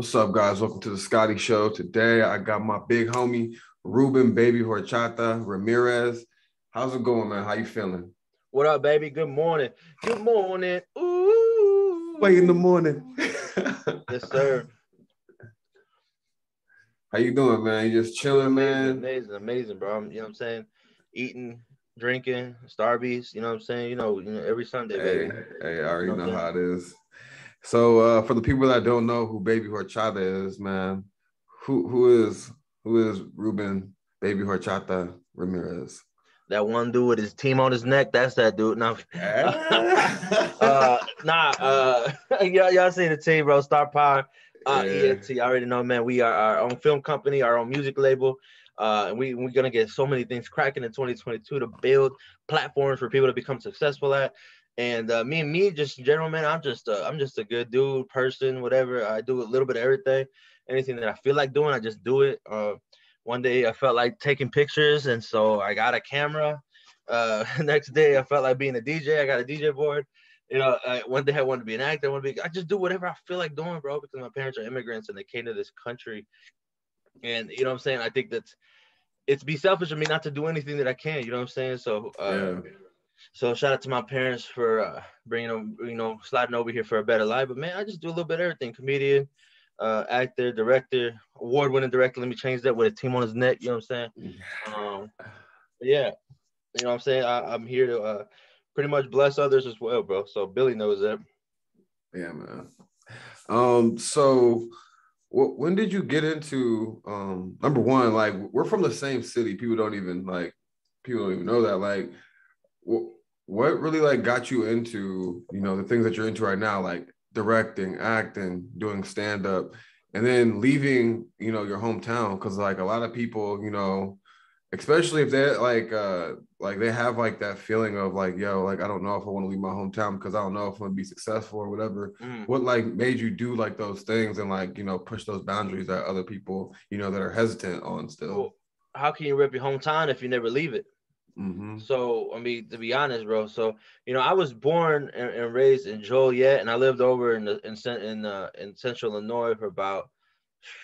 What's up, guys? Welcome to the Scottie Show. Today, I got my big homie, Ruben Babyhorchata Ramirez. How's it going, man? How you feeling? What up, baby? Good morning. Good morning. Ooh. Way in the morning. Yes, sir. How you doing, man? You just Doing chilling, amazing, man? amazing, amazing, bro. You know what I'm saying? Eating, drinking, Starbies, you know what I'm saying? Every Sunday, Hey, baby. hey, I You already know what know I'm saying? how it is. So, for the people that don't know who Baby Horchata is, man, who is Ruben Baby Horchata Ramirez? That one dude with his team on his neck, that's that dude. No. Y'all see the team, bro. Star Power, Yeah. ENT. I already know, man. We are our own film company, our own music label. And we're gonna get so many things cracking in 2022 to build platforms for people to become successful at. And me, just in general, man. I'm just a good dude, person, whatever. I do a little bit of everything. Anything that I feel like doing, I just do it. One day I felt like taking pictures, and so I got a camera. Next day I felt like being a DJ. I got a DJ board. One day I wanted to be an actor. I just do whatever I feel like doing, bro, because my parents are immigrants and they came to this country. And you know what I'm saying? I think that's it's be selfish of me not to do anything that I can. You know what I'm saying? Yeah. So shout out to my parents for bringing them, sliding over here for a better life. But man, I just do a little bit of everything: comedian, actor, director, award-winning director. Let me change that with a team on his neck. You know what I'm saying? Um, yeah, you know what I'm saying. I'm here to pretty much bless others as well, bro. So Billy knows that. Yeah, man. So when did you get into number one, like we're from the same city. People don't even know that. Like what really like got you into, the things that you're into right now, like directing, acting, doing stand-up, and then leaving, your hometown? Because like a lot of people, especially if they're like they have like that feeling of like, yo, like I don't know if I want to leave my hometown because I don't know if I'm gonna be successful or whatever. Mm. What like made you do like those things and like, push those boundaries that other people, that are hesitant on still? Well, how can you rep your hometown if you never leave it? Mm-hmm. So, I mean, to be honest, bro. So, I was born and raised in Joliet, and I lived over in Central Illinois for about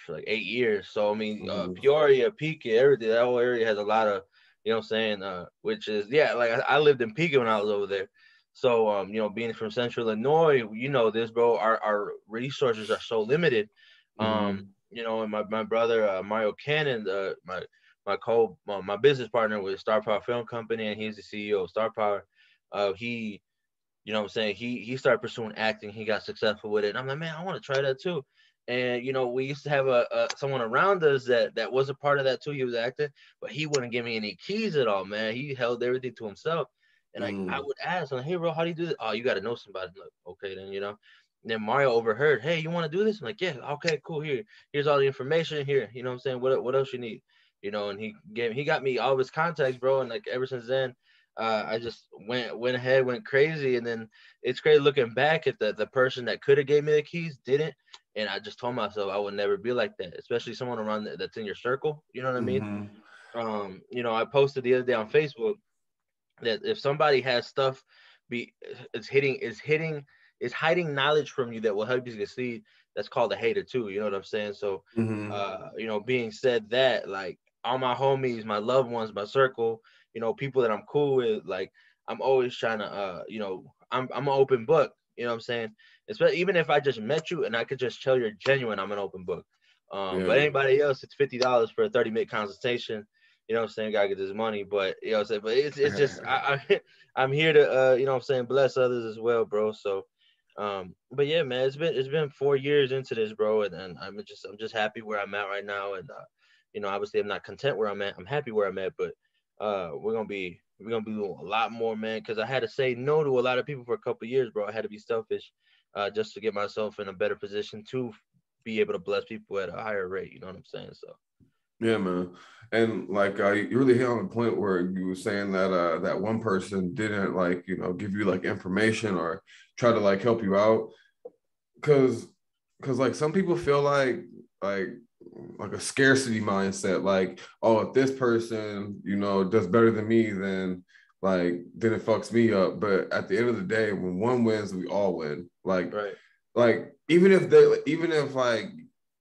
like 8 years. So, I mean, Mm-hmm. Peoria, Pekin, everything. That whole area has a lot of, you know, what I'm saying, which is yeah. Like I lived in Pekin when I was over there. So, being from Central Illinois, you know this, bro. Our resources are so limited. Mm-hmm. And my brother Mario Cannon, my business partner with Star Power Film Company, and he's the CEO of Star Power. He, you know what I'm saying, he started pursuing acting. He got successful with it. And I'm like, man, I want to try that too. And we used to have a someone around us that was a part of that too. He was acting, but he wouldn't give me any keys at all, man. He held everything to himself. And I Mm-hmm. would ask him, hey, bro, how do you do this? Oh, you got to know somebody. I'm like, okay, then. And then Mario overheard, hey, you want to do this? I'm like, yeah, okay, cool. Here's all the information here. You know what I'm saying? What else you need? And he got me all of his contacts, bro. And like ever since then, I just went ahead, went crazy. And then it's crazy looking back at the person that could have gave me the keys didn't. And I just told myself I would never be like that, especially someone around that's in your circle. You know what I mean? Mm-hmm. I posted the other day on Facebook that if somebody has stuff be is hiding knowledge from you that will help you succeed, that's called a hater too. You know what I'm saying? So Mm-hmm. being said that, like all my homies, my loved ones, my circle, people that I'm cool with, like I'm always trying to I'm an open book. You know what I'm saying? Especially even if I just met you and I could just tell you're genuine, I'm an open book. But Yeah. anybody else, it's $50 for a 30-minute consultation. You know what I'm saying? Gotta get this money, but you know what I'm saying. But it's just I'm here to you know what I'm saying, bless others as well, bro. So, but yeah, man, it's been 4 years into this, bro, and I'm just happy where I'm at right now, and obviously I'm not content where I'm at. I'm happy where I'm at, but we're gonna be doing a lot more, man, because I had to say no to a lot of people for a couple of years, bro. I had to be selfish, just to get myself in a better position to be able to bless people at a higher rate. You know what I'm saying? So. Yeah, man. And like you really hit on the point where you were saying that that one person didn't like, give you like information or try to like help you out. Cause like some people feel like like a scarcity mindset, like, oh, if this person, does better than me, then it fucks me up. But at the end of the day, when one wins, we all win. Like Right. like even if like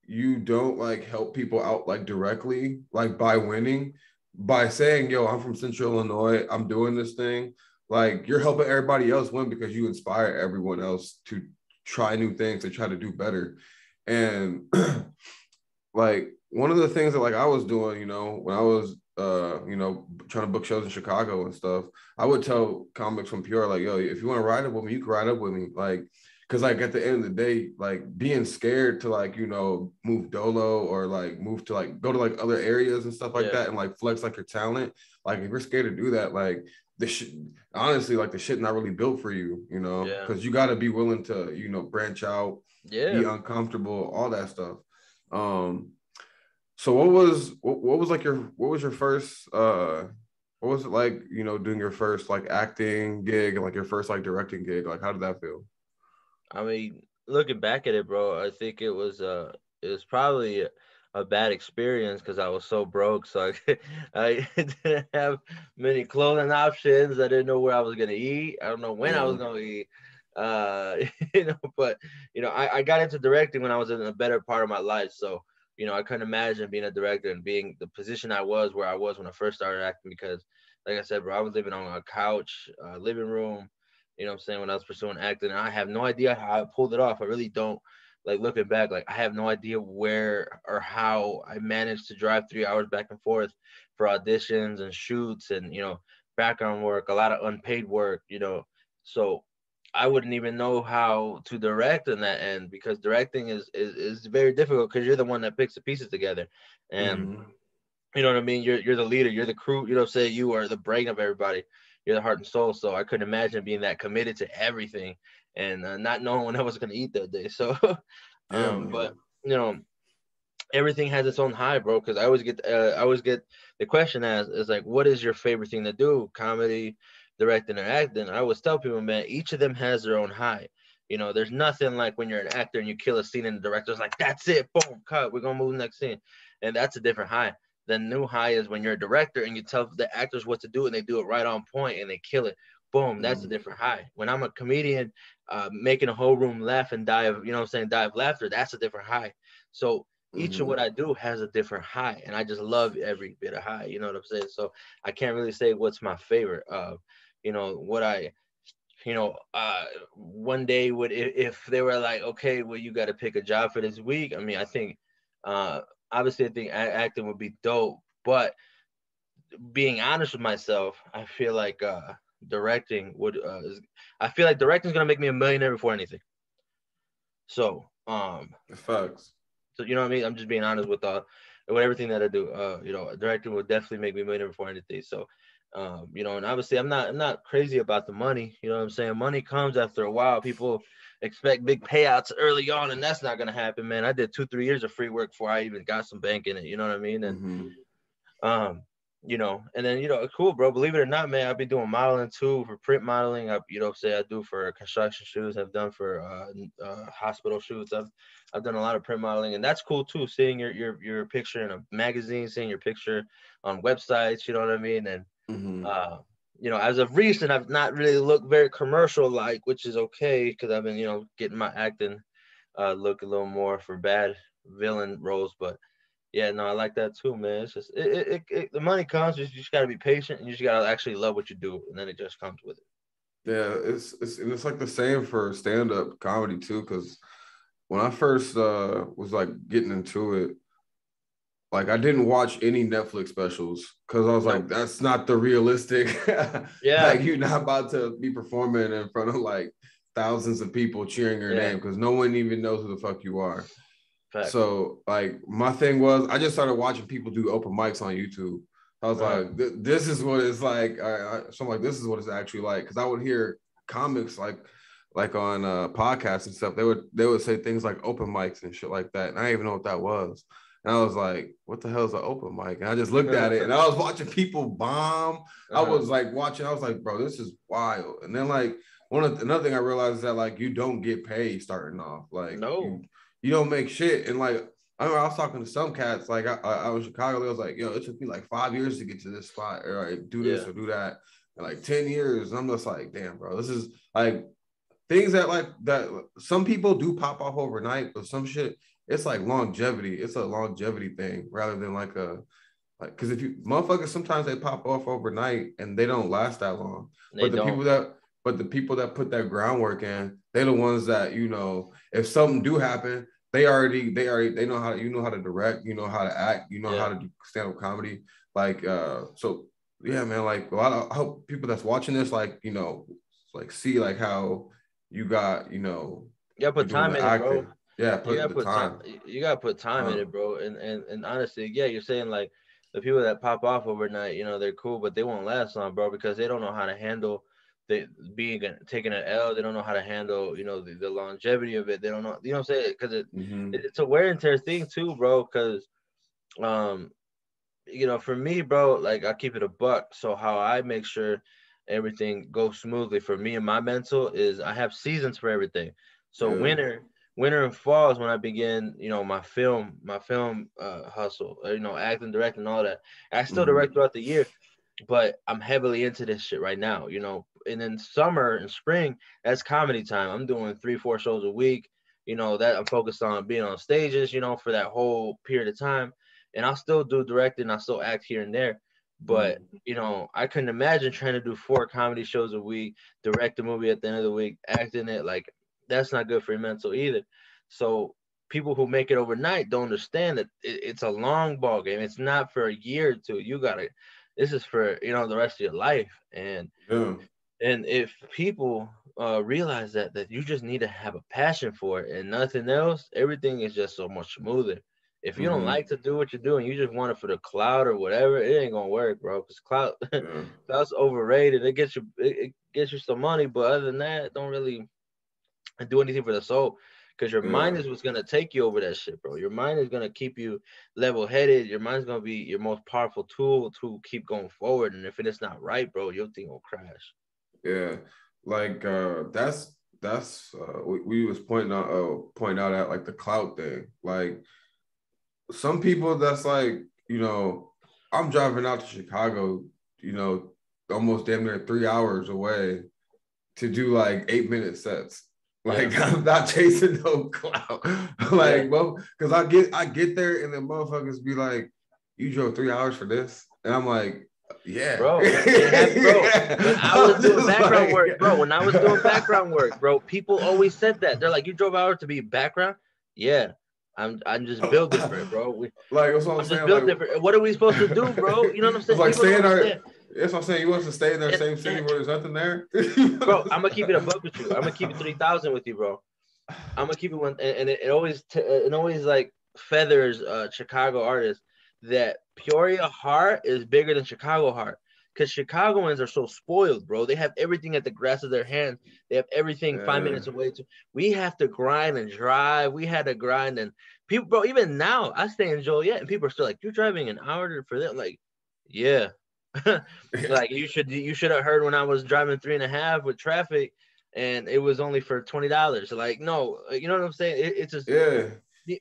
you don't like help people out like directly, like by winning, by saying, yo, I'm from Central Illinois, I'm doing this thing, like you're helping everybody else win because you inspire everyone else to try new things, to try to do better. And like one of the things that like I was doing, you know, when I was you know, trying to book shows in Chicago and stuff, I would tell comics from Pure, like, yo, if you want to ride up with me, you can ride up with me. Like, cause like at the end of the day, like being scared to like, you know, move dolo or like move to like go to like other areas and stuff like Yeah. that and like flex like your talent. Like if you're scared to do that, like the shit, honestly, like the shit not really built for you, you know, Yeah. because you got to be willing to, you know, branch out, be Yeah. uncomfortable, all that stuff. Um, so what was like what was your first what was it like, you know, doing your first like acting gig and like your first like directing gig? Like how did that feel? I mean, looking back at it, bro, I think it was probably a bad experience because I was so broke, so I didn't have many clothing options. I didn't know where I was gonna eat. I don't know when I was Yeah. gonna eat. But I got into directing when I was in a better part of my life, so I couldn't imagine being a director and being the position I was where I was when I first started acting because, like I said, bro, I was living on a couch, living room, what I'm saying, when I was pursuing acting. And I have no idea how I pulled it off. I really don't. Like looking back, like I have no idea where or how I managed to drive 3 hours back and forth for auditions and shoots and background work, a lot of unpaid work. So I wouldn't even know how to direct in that end because directing is very difficult because you're the one that picks the pieces together. And Mm-hmm. you know what I mean? You're the leader, you're the crew, say you are the brain of everybody. You're the heart and soul. So I couldn't imagine being that committed to everything and not knowing when I was going to eat that day. So, Yeah, but man. you know, everything has its own high, bro. Because I always get the question asked is like, what is your favorite thing to do? Comedy, directing, or acting? I always tell people, man, each of them has their own high. There's nothing like when you're an actor and you kill a scene and the director's like, that's it, boom, cut, we're gonna move the next scene, and that's a different high. The new high is when you're a director and you tell the actors what to do and they do it right on point and they kill it. Boom, that's a Mm-hmm. different high. When I'm a comedian, making a whole room laugh and die of, die of laughter, that's a different high. So each of Mm-hmm. what I do has a different high, and I just love every bit of high. You know what I'm saying? So I can't really say what's my favorite. What I, one day would if they were like, okay, well, you got to pick a job for this week. I mean, I think, uh, obviously, I think acting would be dope, but being honest with myself, I feel like directing would. I feel like directing is gonna make me a millionaire before anything. So, Facts. So you know what I mean? I'm just being honest with everything that I do. Directing will definitely make me a millionaire before anything. So, and obviously I'm not crazy about the money. You know what I'm saying? Money comes after a while. People expect big payouts early on, and that's not gonna happen, man. I did 2-3 years of free work before I even got some bank in it. You know what I mean? And Mm-hmm. um, and then cool, bro. Believe it or not, man, I've been doing modeling too for print modeling. Say I do for construction shoots. I've done for hospital shoots. I've done a lot of print modeling, and that's cool too. Seeing your picture in a magazine, seeing your picture on websites. You know what I mean? And Mm-hmm. uh, as of recent, I've not really looked very commercial like, which is okay because I've been getting my acting look a little more for bad villain roles, but yeah, no, I like that too, man. It's just the money comes. You just gotta be patient, and you just gotta actually love what you do, and then it just comes with it. Yeah, it's like the same for stand-up comedy too, because when I first was like getting into it, like I didn't watch any Netflix specials because I was like, Nope. that's not the realistic. Yeah. Like you're not about to be performing in front of like thousands of people cheering your Yeah. name because no one even knows who the fuck you are. Facts. So like my thing was I just started watching people do open mics on YouTube. I was Uh-huh. like, this is what it's like. So I'm like, this is what it's actually like. Cause I would hear comics like on podcasts and stuff. They would say things like open mics and shit like that. And I didn't even know what that was. And I was like, what the hell is an open mic? And I just looked at it and I was watching people bomb. I Uh-huh. was like watching, I was like, bro, this is wild. And then like another thing I realized is that like you don't get paid starting off. Like No. you don't make shit. And like I remember I was talking to some cats, like I was in Chicago, I was like, yo, it took me like 5 years to get to this spot, or like do this Yeah. or do that. And like 10 years. And I'm just like, damn, bro, this is like things that like that some people do pop off overnight, but some shit it's like longevity. It's a longevity thing rather than like because if you motherfuckers sometimes they pop off overnight and they don't last that long. They But the don't. people that but the people that put that groundwork in, they're the ones that, you know, if something do happen, they know how you know how to direct, you know how to act, you know how Yeah. to do stand-up comedy. Like so yeah, man, like a lot of I hope people that's watching this, like, you know, like see like how you got, you know, You gotta you're put doing time the in it, bro. acting. Yeah, You put gotta the put time. time. You gotta put time in it, bro. And honestly, yeah, you're saying like the people that pop off overnight, you know, they're cool, but they won't last long, bro, because they don't know how to handle the taking an L. They don't know how to handle, you know, the longevity of it. They don't know, you know what I'm saying? Because Mm-hmm. it's a wear and tear thing too, bro. Because um, you know, for me, bro, like I keep it a buck. So how I make sure everything goes smoothly for me and my mental is I have seasons for everything. So Yeah. winter and fall is when I begin, you know, my film hustle, you know, acting, directing, all that. I still Mm-hmm. direct throughout the year, but I'm heavily into this shit right now, you know. And then summer and spring, that's comedy time. I'm doing 3, 4 shows a week. You know, that I'm focused on being on stages, you know, for that whole period of time. And I'll still do directing, I'll still act here and there. But, Mm-hmm. you know, I couldn't imagine trying to do 4 comedy shows a week, direct a movie at the end of the week, act in it. Like, that's not good for your mental either. So people who make it overnight don't understand that it's a long ball game. It's not for a year or two. You gotta this is for, you know, the rest of your life. Yeah. And if people realize that you just need to have a passion for it and nothing else, everything is just so much smoother. If you don't Mm-hmm. like to do what you're doing, you just want it for the cloud or whatever, it ain't gonna work, bro. Because cloud Yeah. cloud's overrated. It gets you some money, but other than that, it don't really do anything for the soul. Because your mind Yeah. is what's gonna take you over that shit, bro. Your mind is gonna keep you level headed. Your mind's gonna be your most powerful tool to keep going forward. And if it is not right, bro, your thing will crash. Yeah. Like we was pointing out at like the clout thing. Like some people that's like, you know, I'm driving out to Chicago, you know, almost damn near 3 hours away to do like 8 minute sets. Yeah, Like I'm not chasing no clout. yeah, Like, because I get there and then motherfuckers be like, "You drove 3 hours for this," and I'm like, "Yeah." bro. It happened, bro. When Yeah. I was I'm doing just background like, work, bro. When I was doing background work, bro, people always said that. They're like, "You drove hours to be background." Yeah, I'm just built different, bro. like that's what I'm I'm just saying. Like built different. What are we supposed to do, bro? You know what I'm it's saying? like People don't staying there. understand. That's what I'm saying. You want us to stay in that And, same city and where there's nothing there? bro, I'm gonna keep it a buck with you. I'm gonna keep it 3,000 with you, bro. I'm gonna keep it one, and it always like feathers Chicago artists that Peoria heart is bigger than Chicago heart because Chicagoans are so spoiled, bro. They have everything at the grass of their hand. They have everything 5 minutes Yeah. away. We have to grind and drive. We had to grind and people, bro. Even now, I stay in Joliet, and people are still like, "You're driving an hour for that?" Like, yeah. Like you should have heard when I was driving 3.5 with traffic and it was only for $20. Like, no, you know what I'm saying? It's just Yeah.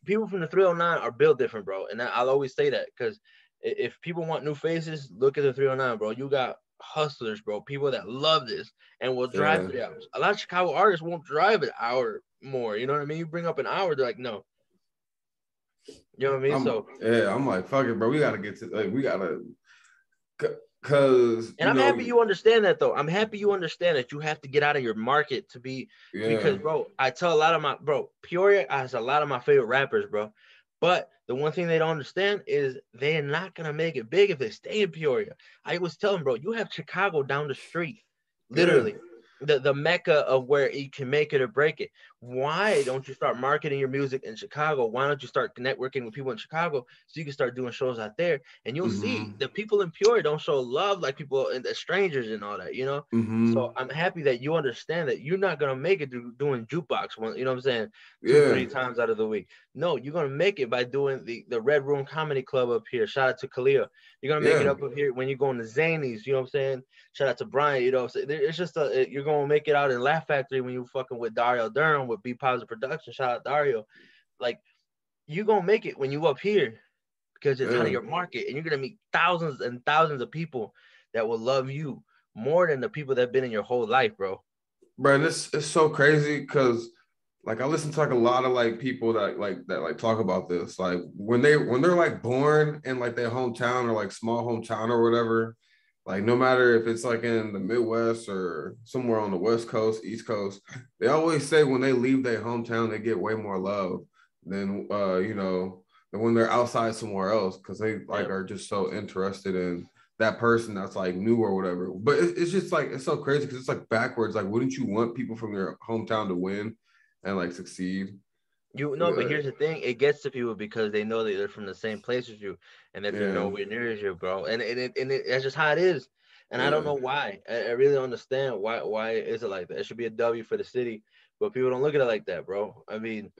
people from the 309 are built different, bro. And I'll always say that because if people want new faces, look at the 309, bro. You got hustlers, bro. People that love this and will drive Yeah. 3 hours. A lot of Chicago artists won't drive an hour more. You know what I mean? You bring up an hour, they're like, no. You know what I mean? So I'm like, fuck it, bro. We gotta get to like we gotta cause and you I'm know, happy you understand that though. I'm happy you understand that you have to get out of your market to be yeah, because bro, I tell a lot of my bro, Peoria has a lot of my favorite rappers, bro. But the one thing they don't understand is they're not gonna make it big if they stay in Peoria. I was telling bro, you have Chicago down the street, yeah, literally. The mecca of where you can make it or break it. Why don't you start marketing your music in Chicago? Why don't you start networking with people in Chicago so you can start doing shows out there? And you'll see mm-hmm, the people in Peoria don't show love like people and the strangers and all that, you know. So mm-hmm, I'm happy that you understand that you're not gonna make it doing jukebox one, you know what I'm saying, two, yeah, 3 times out of the week. No, you're gonna make it by doing the Red Room Comedy Club up here. Shout out to Khalil. You're gonna make it yeah, up here when you're going to Zanies, you know what I'm saying? Shout out to Brian, you know what I'm saying? It's just you're gonna make it out in Laugh Factory when you fucking with Dario Durham with Be Positive Production. Shout out Dario. Like you're gonna make it when you up here because it's out of yeah, your market and you're gonna meet thousands and thousands of people that will love you more than the people that have been in your whole life, bro. bro. This is so crazy because like I listen to like a lot of like people that talk about this. Like when they're like born in like their hometown or like small hometown or whatever, like no matter if it's like in the Midwest or somewhere on the West Coast, East Coast, they always say when they leave their hometown, they get way more love than than when they're outside somewhere else because they like Yeah. are just so interested in that person that's like new or whatever. But it's just like it's so crazy because it's like backwards. Like, wouldn't you want people from your hometown to win and like succeed? You know, but Yeah, here's the thing: it gets to people because they know that they're from the same place as you, and that they're yeah, nowhere near as you, bro. That's just how it is. And I don't yeah, know why. I really don't understand why is it like that. It should be a W for the city, but people don't look at it like that, bro. I mean,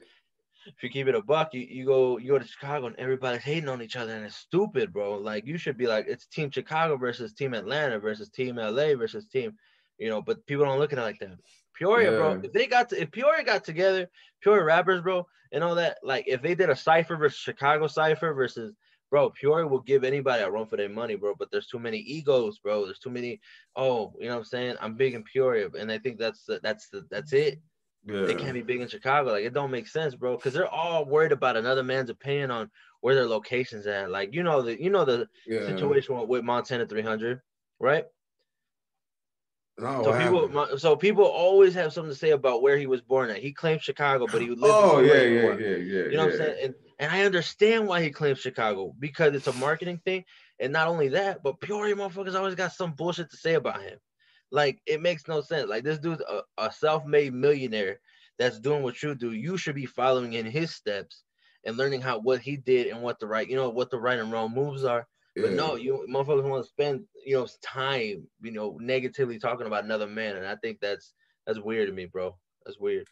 if you keep it a buck, you go to Chicago and everybody's hating on each other, and it's stupid, bro. Like you should be like it's Team Chicago versus Team Atlanta versus Team LA versus Team, but people don't look at it like that. Peoria, bro. yeah. If Peoria got together, Peoria rappers, bro, and all that, like if they did a cipher versus Chicago cipher versus, bro, Peoria will give anybody a run for their money, bro. But there's too many egos, bro. There's too many. Oh, you know what I'm saying? I'm big in Peoria, and I think that's it. They Yeah, can't be big in Chicago. Like it don't make sense, bro, because they're all worried about another man's opinion on where their location's at. Like the yeah. situation with Montana 300, right? Oh, So what people, happened? so people always have something to say about where he was born at. He claims Chicago, but he lived in Oh, yeah, Peoria for a yeah, while. yeah, yeah, You know what I'm yeah, saying? And I understand why he claims Chicago because it's a marketing thing. And not only that, but Peoria motherfuckers always got some bullshit to say about him. Like it makes no sense. Like this dude's a self-made millionaire that's doing what you do. You should be following in his steps and learning what he did and what the right and wrong moves are. But yeah, no, you motherfuckers want to spend time negatively talking about another man, and I think that's weird to me, bro. That's weird.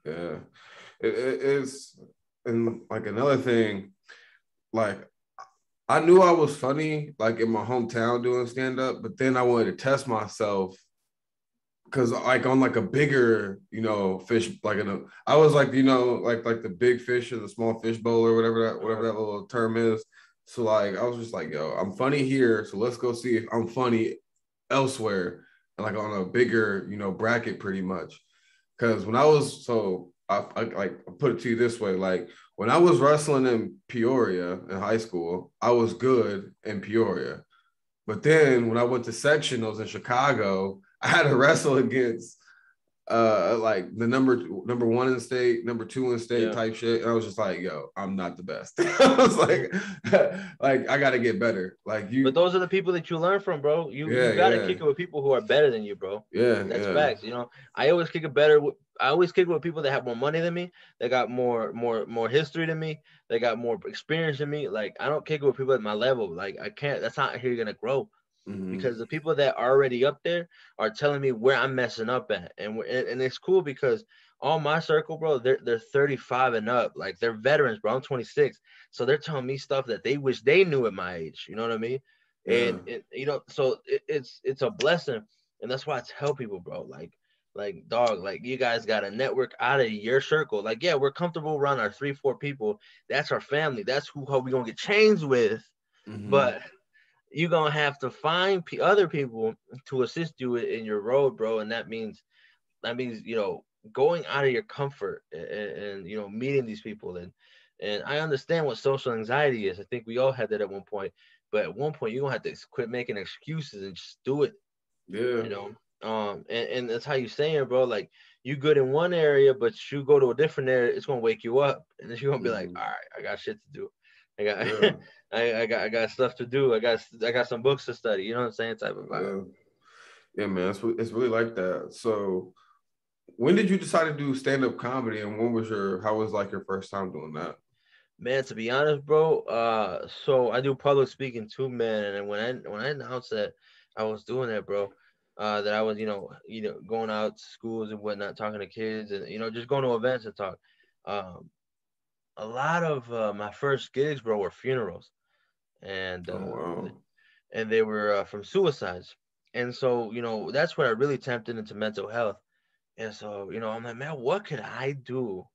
yeah. It is, and like another thing, like I knew I was funny, like in my hometown doing stand up, but then I wanted to test myself because like on like a bigger, fish, like I was like, like the big fish or the small fish bowl or whatever Uh-huh. that little term is. So like I was just like, yo, I'm funny here, so let's go see if I'm funny elsewhere and like on a bigger, bracket pretty much. Because when I was I like put it to you this way, like when I was wrestling in Peoria in high school, I was good in Peoria. But then when I went to sectionals in Chicago, I had to wrestle against like the number one in the state, number two in the state Yeah. type shit. And I was just like, yo, I'm not the best. I was like, like I gotta get better. Like But you, those are the people that you learn from, bro. You yeah, gotta yeah, kick it with people who are better than you, bro. yeah, That's yeah, facts. I always kick it with people that have more money than me. They got more history than me. They got more experience than me. Like I don't kick it with people at my level. Like I can't. That's not how you're gonna grow mm-hmm. because the people that are already up there are telling me where I'm messing up at, and it's cool because all my circle, bro, they're 35 and up, like they're veterans, bro. I'm 26, so they're telling me stuff that they wish they knew at my age. You know what I mean? Yeah, So it's a blessing, and that's why I tell people, bro, like dog, like you guys got to network out of your circle. Like yeah, we're comfortable around our 3-4 people. That's our family. That's how we gonna get chains with, mm-hmm. but you're gonna have to find other people to assist you in your road, bro. And that means going out of your comfort and meeting these people and I understand what social anxiety is. I think we all had that at one point, but at one point you're gonna have to quit making excuses and just do it. Yeah, You know, and that's how you saying, bro. Like you good in one area, but you go to a different area, it's gonna wake you up, and then you're gonna be like, mm-hmm. all right, I got shit to do. I got Yeah, I got stuff to do. I got some books to study. You know what I'm saying? Type of vibe. yeah, yeah, man. It's really like that. So when did you decide to do stand-up comedy and how was like your first time doing that? Man, to be honest, bro, so I do public speaking too, man. And when I announced that I was doing that, bro, that I was, going out to schools and whatnot, talking to kids, and just going to events and talk. Um, a lot of my first gigs, bro, were funerals, and Oh wow. they were from suicides, and so that's where I really tapped into mental health. And so I'm like, man, what could I do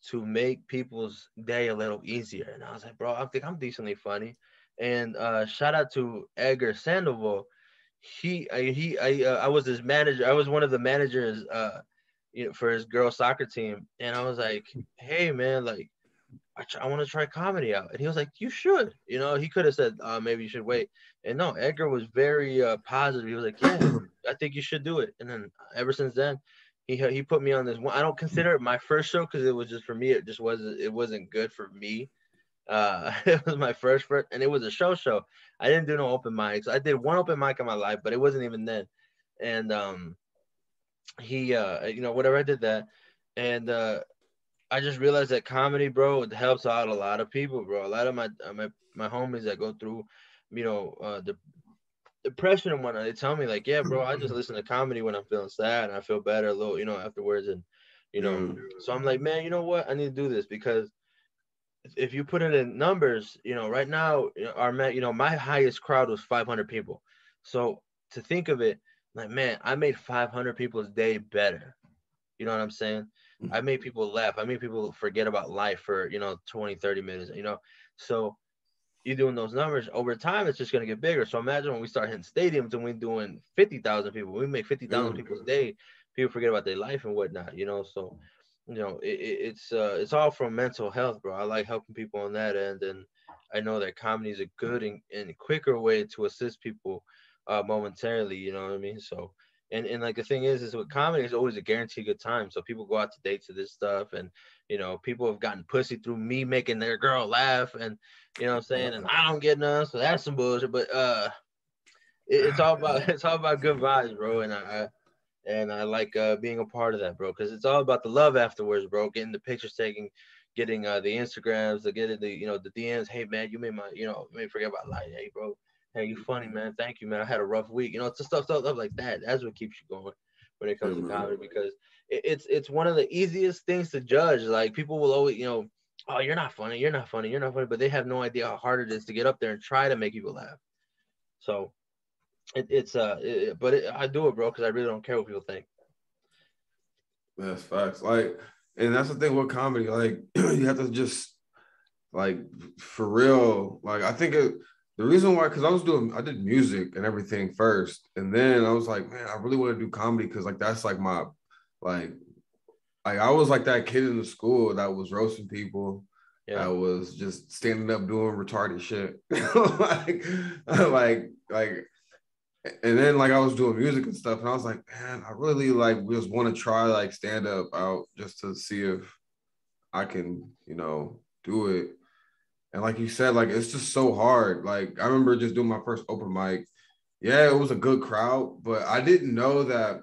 to make people's day a little easier? And I was like, bro, I think I'm decently funny. And shout out to Edgar Sandoval. I was his manager. I was one of the managers. for his girls soccer team, and I was like, hey man, like I want to try comedy out. And he was like, you should. He could have said, maybe you should wait. And no, Edgar was very positive. He was like, yeah, I think you should do it. And then ever since then, he put me on this one. I don't consider it my first show because it was just for me. It wasn't good for me. It was my first, and it was a show. I didn't do no open mics. I did one open mic in my life, but it wasn't even then. And he, whatever, I did that. And I just realized that comedy, bro, it helps out a lot of people, bro. A lot of my homies that go through, the depression and whatnot, they tell me like, yeah, bro, I just listen to comedy when I'm feeling sad and I feel better a little, afterwards. And Yeah. so I'm like, man, you know what? I need to do this because if you put it in numbers, right now, my highest crowd was 500 people. So to think of it, like, man, I made 500 people's day better. You know what I'm saying? I made people laugh. I made people forget about life for, 20, 30 minutes, So you doing those numbers over time, it's just going to get bigger. So imagine when we start hitting stadiums and we're doing 50,000 people, we make 50,000 Yeah. people's day. People forget about their life and whatnot, So, it's all from mental health, bro. I like helping people on that end. And I know that comedy is a good and quicker way to assist people momentarily, you know what I mean? So, and like the thing is with comedy, it's always a guaranteed good time. So people go out to dates to this stuff, and people have gotten pussy through me making their girl laugh, and you know what I'm saying, and I don't get none, so that's some bullshit. But it's all about it's all about good vibes, bro. And I like being a part of that, bro, because it's all about the love afterwards, bro. Getting the pictures taken, getting the Instagrams, getting the DMs. Hey man, you made made me forget about life. Hey bro, hey, you funny, man. Thank you, man. I had a rough week. It's just stuff like that. That's what keeps you going when it Yeah, comes to man. comedy, because it's one of the easiest things to judge. Like people will always, oh, you're not funny, you're not funny, you're not funny, but they have no idea how hard it is to get up there and try to make people laugh. So I do it, bro, because I really don't care what people think. That's facts. Like, and that's the thing with comedy. Like, you have to just like for real. Like, I think the reason why, because I did music and everything first, and then I was like, man, I really want to do comedy because like that's like my like I was like that kid in the school that was roasting people. Yeah. I was just standing up doing retarded shit. like and then like I was doing music and stuff, and I was like, man, I really like just want to try like stand up out just to see if I can, do it. And like you said, like it's just so hard. Like I remember just doing my first open mic. Yeah, it was a good crowd, but I didn't know that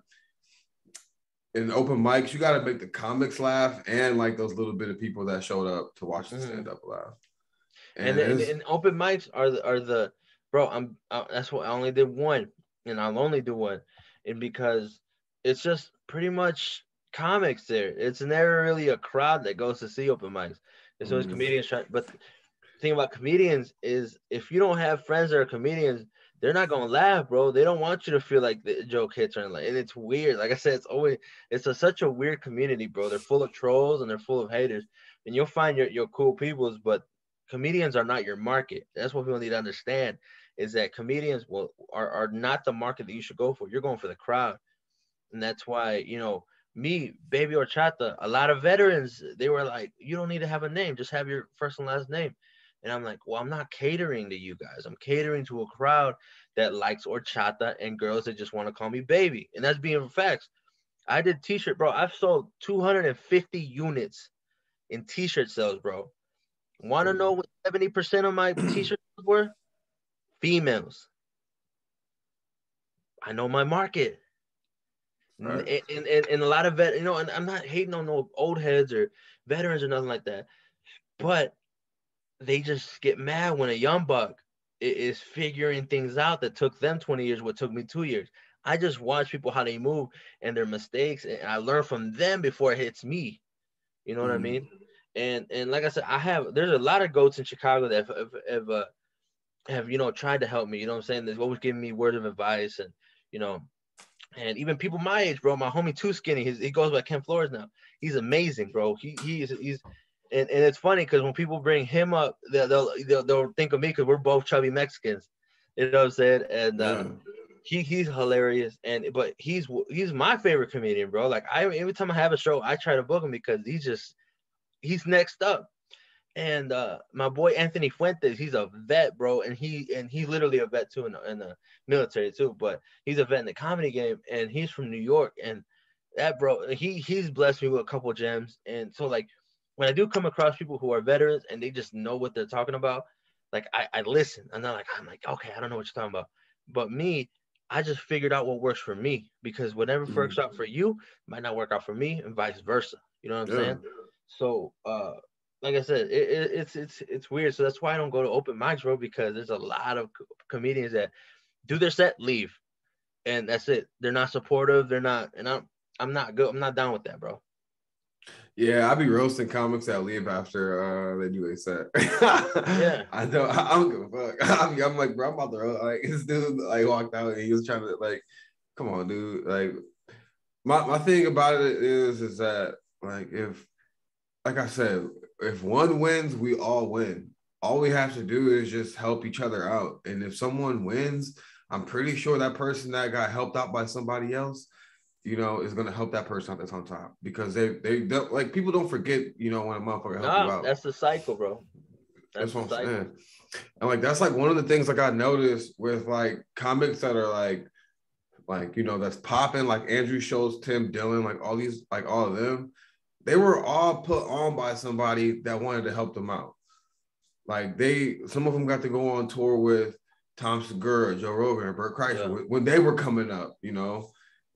in open mics you got to make the comics laugh and like those little bit of people that showed up to watch the Mm-hmm. stand up laugh. And, And and it's and open mics are the bro. That's what I only did one, and I'll only do one, and because it's just pretty much comics there. It's never really a crowd that goes to see open mics. It's always comedians trying. But the thing about comedians is if you don't have friends that are comedians, they're not gonna laugh, bro. They don't want you to feel like the joke hits or like, and it's weird. Like I said, such a weird community, bro. They're full of trolls and they're full of haters, and you'll find your cool peoples, but comedians are not your market. That's what people need to understand is that comedians are not the market that you should go for. You're going for the crowd. And that's why, me, Baby Horchata, a lot of veterans, they were like, you don't need to have a name, just have your first and last name. And I'm like, well, I'm not catering to you guys. I'm catering to a crowd that likes horchata and girls that just want to call me baby. And that's being facts. I did t-shirt, bro. I've sold 250 units in t-shirt sales, bro. Want to know what 70% of my t-shirts were? Females. I know my market. And a lot of and I'm not hating on no old heads or veterans or nothing like that, but they just get mad when a young buck is figuring things out that took them 20 years, what took me 2 years. I just watch people how they move and their mistakes, and I learn from them before it hits me. You know what I mean? And like I said, there's a lot of goats in Chicago that have tried to help me. You know what I'm saying? They've always given me words of advice, and you know, and even people my age, bro. My homie Too Skinny, he goes by Ken Flores now. He's amazing, bro. He's and it's funny because when people bring him up, they'll think of me because we're both chubby Mexicans. You know what I'm saying? And yeah. he's hilarious, but he's my favorite comedian, bro. Like every time I have a show, I try to book him because he's next up. And my boy Anthony Fuentes, he's a vet, bro, and he's literally a vet too in the military too. But he's a vet in the comedy game, and he's from New York, and that bro, he's blessed me with a couple gems. And so like when I do come across people who are veterans and they just know what they're talking about, like I listen. I'm like, okay, I don't know what you're talking about. But me, I just figured out what works for me because whatever works out for you might not work out for me, and vice versa. You know what I'm Yeah. saying? So like I said, it's weird. So that's why I don't go to open mics, bro, because there's a lot of comedians that do their set, leave, and that's it. They're not supportive. They're not, and I'm not good. I'm not down with that, bro. Yeah, I be roasting comics that leave after they do a set. Yeah. I don't give a fuck. I'm like, bro, I'm about to like this dude like walked out and he was trying to like, come on, dude. Like my thing about it is that like if like I said, if one wins, we all win. All we have to do is just help each other out. And if someone wins, I'm pretty sure that person that got helped out by somebody else, is gonna help that person out that's on top because they don't, like people don't forget, when a motherfucker help you Nah, out. that's the cycle, bro. That's That's the what I'm cycle. saying. And like that's like one of the things like I noticed with like comics that are like that's popping, like Andrew Schultz, Tim Dillon, like all these, like all of them, they were all put on by somebody that wanted to help them out. Like some of them got to go on tour with Tom Segura, Joe Rogan, and Bert Yeah. Kreischer when they were coming up.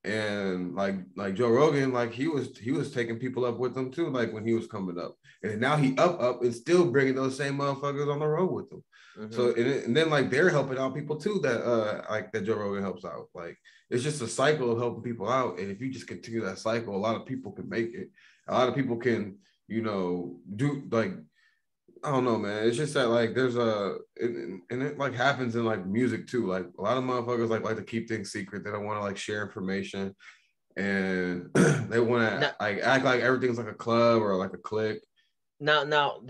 And like Joe Rogan, like he was taking people up with them too, like when he was coming up, and now he up and still bringing those same motherfuckers on the road with him. Mm-hmm. So and then like they're helping out people too that like that Joe Rogan helps out. Like it's just a cycle of helping people out, and if you just continue that cycle, a lot of people can make it. A lot of people can do like I don't know, man. It's just that like there's and it like happens in like music too. Like a lot of motherfuckers like to keep things secret. They don't want to like share information, and they want to Now, like act like everything's like a club or like a clique. now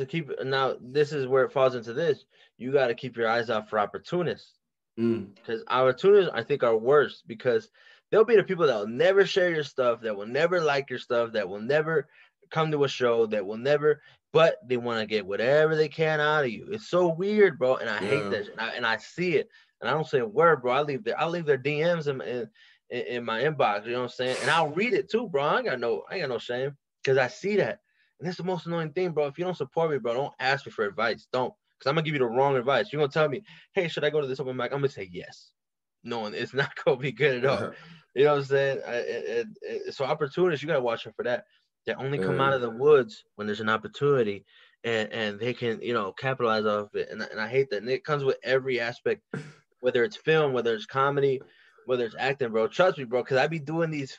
this is where it falls into this. You got to keep your eyes out for opportunists Mm, because opportunists I think are worse because they'll be the people that will never share your stuff, that will never like your stuff, that will never come to a show, that will never, but they want to get whatever they can out of you. It's so weird, bro, and I hate yeah, that, and I see it, and I don't say a word, bro. I leave their DMs in my inbox. You know what I'm saying? And I'll read it too, bro. I ain't got no shame because I see that, and that's the most annoying thing, bro. If you don't support me, bro, don't ask me for advice. Don't, because I'm gonna give you the wrong advice. You're gonna tell me, hey, should I go to this open mic? I'm gonna say yes. No, it's not gonna be good at all. You know what I'm saying? So opportunities, you gotta watch out for that. They only come yeah. out of the woods when there's an opportunity, and they can capitalize off it. And I hate that. And it comes with every aspect, whether it's film, whether it's comedy, whether it's acting, bro. Trust me, bro, because I be doing these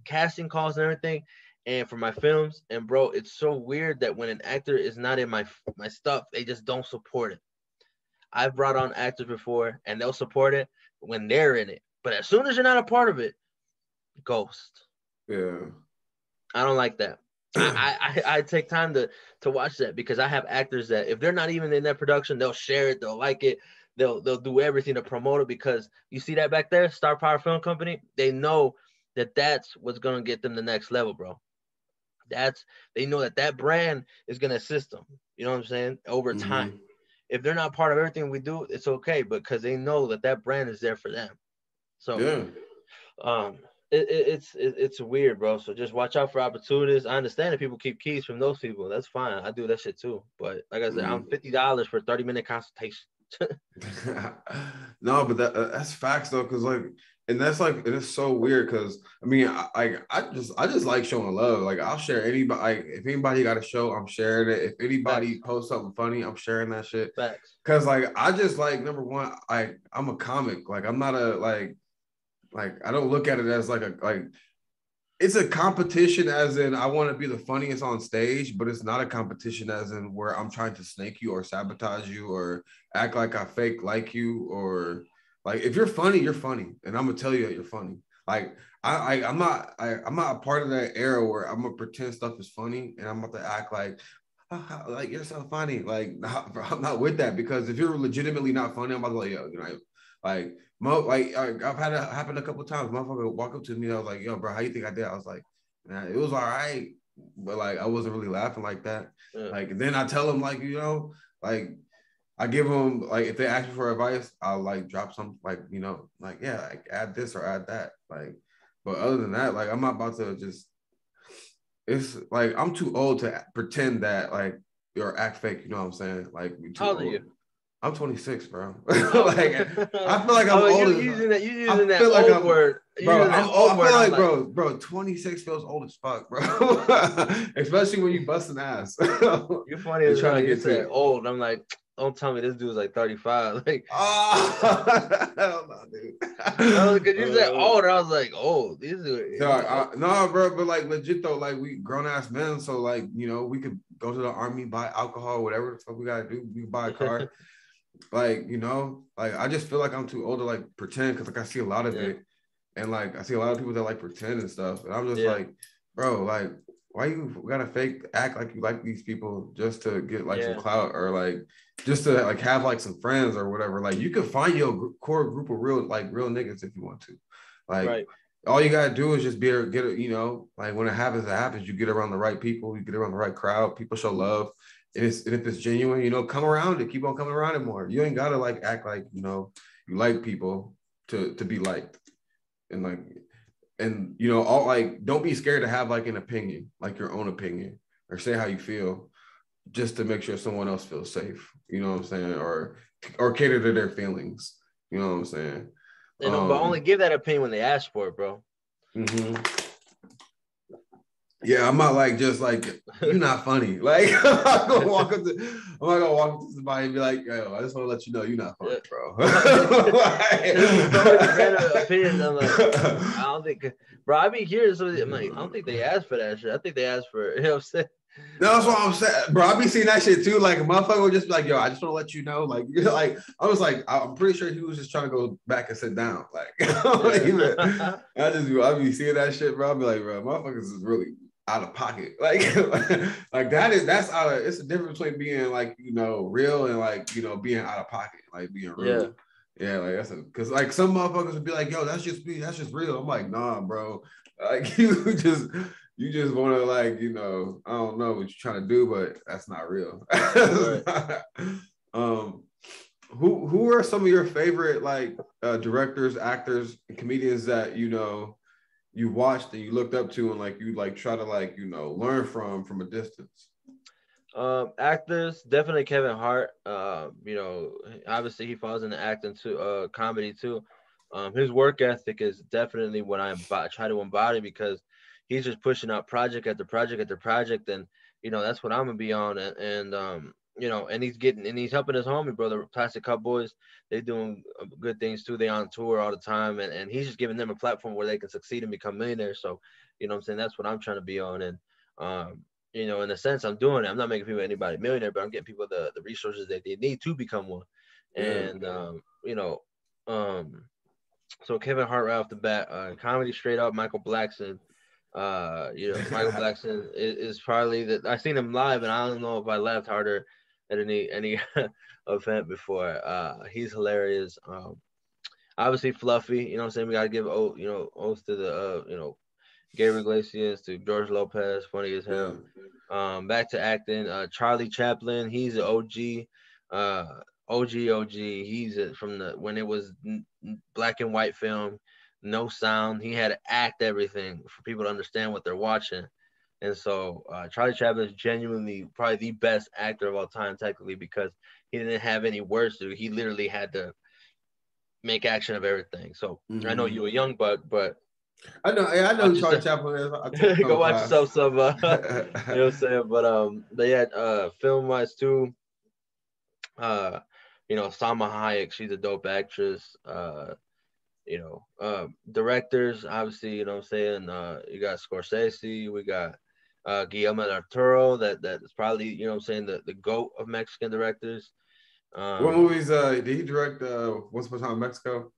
casting calls and everything, and for my films, and bro, it's so weird that when an actor is not in my stuff, they just don't support it. I've brought on actors before, and they'll support it when they're in it, but as soon as you're not a part of it, ghost. Yeah. I don't like that. I take time to watch that because I have actors that if they're not even in that production, they'll share it, they'll like it, they'll do everything to promote it because you see that back there, Star Power Film Company, they know that that's what's gonna get them the next level, bro. That's they know that that brand is gonna assist them. You know what I'm saying? Over time. Mm-hmm. If they're not part of everything we do, it's okay because they know that that brand is there for them. So Yeah. um, it's weird, bro. So just watch out for opportunities. I understand that people keep keys from those people. That's fine. I do that shit too. But like I said, I'm Mm. $50 for a 30-minute consultation. No, but that's facts though, because like, and that's like it is so weird because I mean, I just like showing love. Like I'll share anybody. Like, if anybody got a show, I'm sharing it. If anybody Facts, posts something funny, I'm sharing that shit. facts. Cause like I just like number one, I'm a comic. Like I'm not a like I don't look at it as like a like it's a competition as in I want to be the funniest on stage, but it's not a competition as in where I'm trying to snake you or sabotage you or act like I fake like you or like if you're funny, you're funny, and I'm gonna tell you that you're funny. Like I'm not a part of that era where I'm gonna pretend stuff is funny and I'm about to act like you're so funny. Like I'm not with that because if you're legitimately not funny, I'm about to like yo, I've had it happen a couple of times. Motherfucker walk up to me, I was like, yo, bro, how you think I did? I was like, man, it was all right, but like I wasn't really laughing like that. Yeah. Like then I tell them like, you know, like I give them like if they ask me for advice, I'll like drop some like, you know, like yeah, like add this or add that. Like, but other than that, like I'm not about to just it's like I'm too old to pretend that like or act fake, you know what I'm saying? Like we too How old are old. you? I'm 26, bro. Oh. Like I feel like I'm Oh, old you as using that? You I using that feel like old I'm word? You bro. using that old I feel word? I'm like like, bro, 26 feels old as fuck, bro. Especially when you busting ass. you're funny They're as trying hell. to You get to said you. old. I'm like, don't tell me this dude's like 35. Like, Oh, hell no, dude. oh, because you said old, I was like, oh, these are. No, bro, but like legit though, like we grown ass men, so like you know we could go to the army, buy alcohol, whatever the fuck we gotta do. We can buy a car, like you know, like I just feel like I'm too old to like pretend because like I see a lot of Yeah. it, and like I see a lot of people that like pretend and stuff, and I'm just Yeah. like, bro, like why you gotta fake act like you like these people just to get like some Yeah. clout or like just to like have like some friends or whatever. Like you can find your core group of real niggas if you want to, like. Right. All you gotta do is just get it, you know, like when it happens, it happens. You get around the right people, you get around the right crowd, people show love. And if it's genuine, you know, come around it, keep on coming around it more. You ain't gotta like act like, you know, you like people to be liked. And like, and you know, all like don't be scared to have like an opinion, like your own opinion, or say how you feel, just to make sure someone else feels safe. You know what I'm saying? Or cater to their feelings. You know what I'm saying? You know, but only give that opinion when they ask for it, bro. Mm-hmm. Yeah, I'm not like just like you're not funny. Like I'm not gonna walk up to somebody and be like, yo, I just want to let you know you're not funny, bro. There's so many random opinions. I'm like, I don't think, bro. I be hearing so I'm like, I don't think they asked for that shit. I think they asked for, you know what I'm saying? No, that's what I'm saying, bro. I be seeing that shit too. Like a motherfucker would just be like, "Yo, I just want to let you know." Like, you're like, I was like, I'm pretty sure he was just trying to go back and sit down. Like, I be seeing that shit, bro. I be like, bro, motherfuckers is really out of pocket. Like, like that's out of. It's a difference between being like you know real and like you know being out of pocket, like being rude. Yeah, like that's because like some motherfuckers would be like, "Yo, that's just me. That's just real." I'm like, nah, bro. Like you just want to like you know I don't know what you're trying to do, but that's not real. Right. Who are some of your favorite like directors, actors, and comedians that you know you watched and you looked up to and like you like try to like you know learn from a distance? Actors, definitely Kevin Hart. You know, obviously he falls into acting too, comedy too. His work ethic is definitely what I try to embody because he's just pushing out project after project after project, and you know that's what I'm gonna be on. And you know, and he's helping his homie brother, Plastic Cup Boys. They doing good things too. They on tour all the time, and he's just giving them a platform where they can succeed and become millionaires. So, you know, what I'm saying that's what I'm trying to be on, and you know, in a sense, I'm doing it. I'm not making people anybody millionaire, but I'm getting people the resources that they need to become one. And you know, so Kevin Hart right off the bat, comedy straight up, Michael Blackson. You know, Michael Blackson is probably that I seen him live, and I don't know if I laughed harder at any event before. He's hilarious. Obviously Fluffy. You know what I'm saying? We gotta give you know oath to the you know Gabriel Iglesias to George Lopez, funny as hell. Back to acting. Charlie Chaplin, he's an OG. OG. He's from the when it was black and white film, no sound. He had to act everything for people to understand what they're watching. And so Charlie Chaplin is genuinely probably the best actor of all time, technically, because he didn't have any words to do. He literally had to make action of everything. So I know you were young, but I know who Charlie Chaplin is. I took go watch class. yourself some you know what I'm saying? But yeah, film wise too, you know, Salma Hayek, she's a dope actress. You know, directors, obviously, you know what I'm saying? You got Scorsese, we got Guillermo del Toro, that's probably, you know what I'm saying, the GOAT of Mexican directors. What movies did he direct Once Upon a Time in Mexico?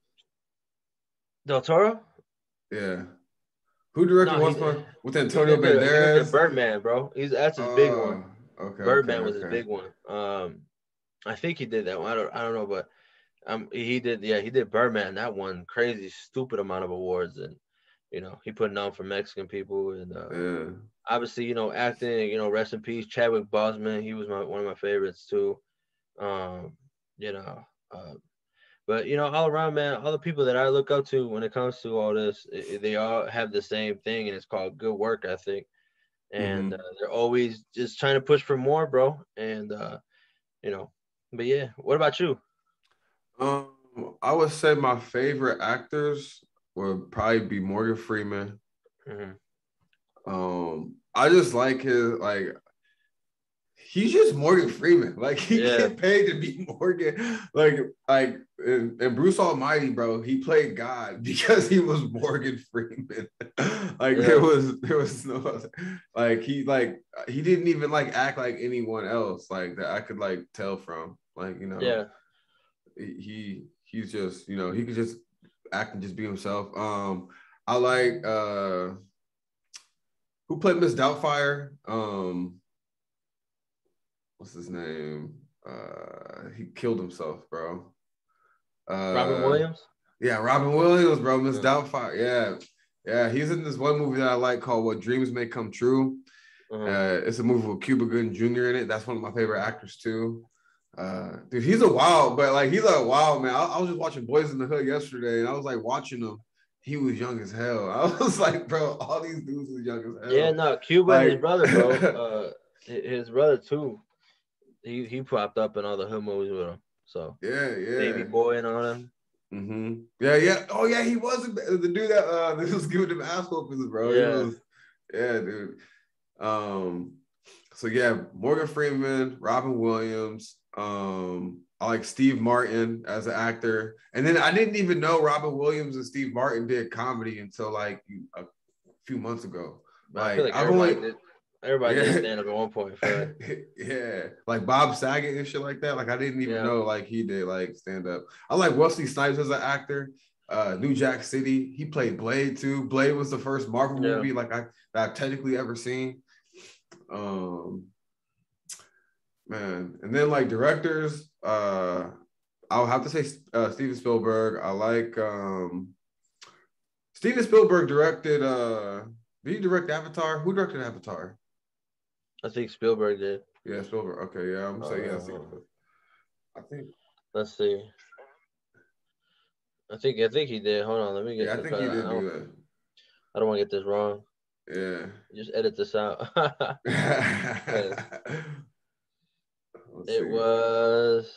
Del Toro? Yeah. Who directed No, Once Upon with he Antonio did Banderas? Birdman, bro. That's his big one. Okay. Birdman was his big one. I think he did that one. I don't know, but He did Birdman. That one crazy, stupid amount of awards, and he put it on for Mexican people, and Yeah. obviously, acting. Rest in peace, Chadwick Boseman. He was one of my favorites too. Um, you know, uh, but all around, man, all the people that I look up to when it comes to all this, they all have the same thing, and it's called good work ethic, and Mm-hmm. they're always just trying to push for more, bro. And you know, but yeah, what about you? Um, I would say my favorite actors would probably be Morgan Freeman. Hmm. I just like his he's just Morgan Freeman. Like he Yeah, get paid to be Morgan. Like and Bruce Almighty, bro, he played God because he was Morgan Freeman. Like yeah, there was no other, he didn't even like act like anyone else like that I could like tell from. Like, yeah. he's just, he could just act and just be himself. I like who played Miss Doubtfire? What's his name? He killed himself, bro. Robin Uh, Williams. yeah, Robin Williams, bro. Miss Yeah. Doubtfire. Yeah, yeah. He's in this one movie that I like called "What Dreams May Come True." Uh-huh. It's a movie with Cuba Gooding Jr. in it. That's one of my favorite actors too. Dude, he's a wild, but like he's a wild man. I was just watching Boys in the Hood yesterday, and I was like watching him. He was young as hell. I was like, bro, all these dudes was young as Yeah, hell. no, Cuba and his Like, brother, bro. His brother too. He popped up in all the hood movies with him. So yeah, Baby yeah. Boy and all them. Mm-hmm. Yeah, yeah. Oh, yeah. He was the dude that was giving them ass whoopings, bro. He Yeah, was, yeah, dude. Um, so yeah, Morgan Freeman, Robin Williams. I like Steve Martin as an actor, and then I didn't even know Robin Williams and Steve Martin did comedy until like a few months ago. but I feel Like like I've only, everybody did yeah, stand up at one point. I feel like yeah, like Bob Saget and shit like that. Like I didn't even yeah, know like he did like stand up. I like Wesley Snipes as an actor. New Jack City, he played Blade too. Blade was the first Marvel yeah. movie like that I've technically ever seen. Um, man, and then like directors, I'll have to say Steven Spielberg. I like Steven Spielberg directed. Did he direct Avatar? Who directed Avatar? I think Spielberg did. Yeah, Spielberg. Okay, yeah, I'm gonna say yeah, Uh, Steven. I think. let's see. I think he did. Hold on, let me get Yeah, I think because he I did don't do that. I don't want to get this wrong. Yeah. Just edit this out. Yes. Let's It see. was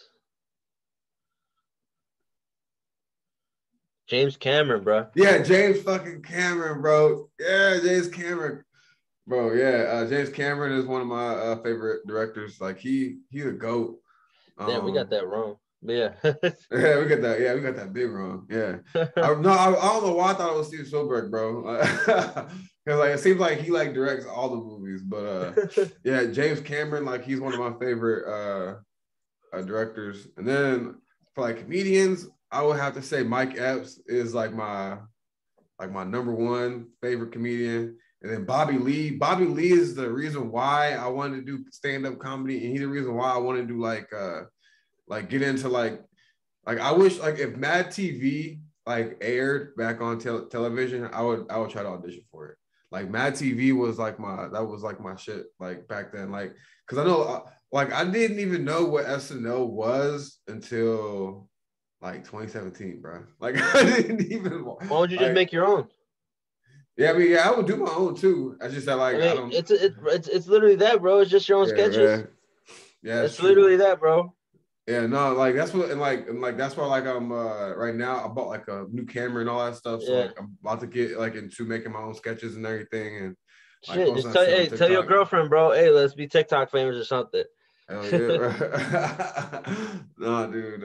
James Cameron, bro. Yeah, James fucking Cameron, bro. Yeah, James Cameron, bro. Yeah, James Cameron is one of my favorite directors. Like he's a goat. Damn, we got Um, that wrong. But yeah. yeah, we got that. Yeah, we got that big wrong. Yeah, I don't know why I thought it was Steve Spielberg, bro. Because like it seems like he like directs all the movies, but yeah, James Cameron, like he's one of my favorite directors. And then for like comedians, I would have to say Mike Epps is like my number one favorite comedian. And then Bobby Lee. Bobby Lee is the reason why I wanted to do stand-up comedy. And he's the reason why I want to do like get into like I wish like if Mad TV like aired back on television, I would try to audition for it. Like Mad TV was like my shit like back then. Like because I know like I didn't even know what SNL was until like 2017, bro. Like I didn't even Why don't you just like make your own? yeah, I mean yeah, I would do my own too. I just that I like I mean, don't it's literally that, bro. It's just your own yeah yeah sketches. yeah it's It's true. literally that, bro. Yeah, no, like that's what and like that's why like I'm right now I bought like a new camera and all that stuff. So Yeah. like I'm about to get like into making my own sketches and everything and like Shit, posting just that shit on tell your TikTok. girlfriend, bro. Hey, let's be TikTok famous or something. Hell yeah. No, dude.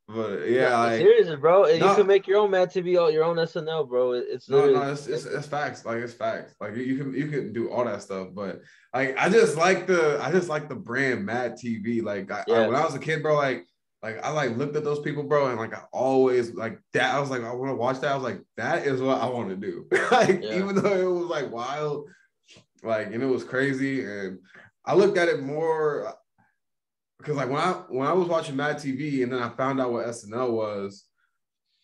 But No, yeah, like seriously, bro. You can no, make your own Mad TV, your own SNL, bro. It's no, literally no, it's facts. Like it's facts. Like you can do all that stuff, but like I just like the brand Mad TV. Like I yeah, when I was a kid, bro, like I like looked at those people, bro, and like I always like that. I was like, I want to watch that. I was like, that is what I want to do. Like yeah, even though it was like wild, like and it was crazy, and I looked at it more. because like when I was watching Mad TV and then I found out what SNL was,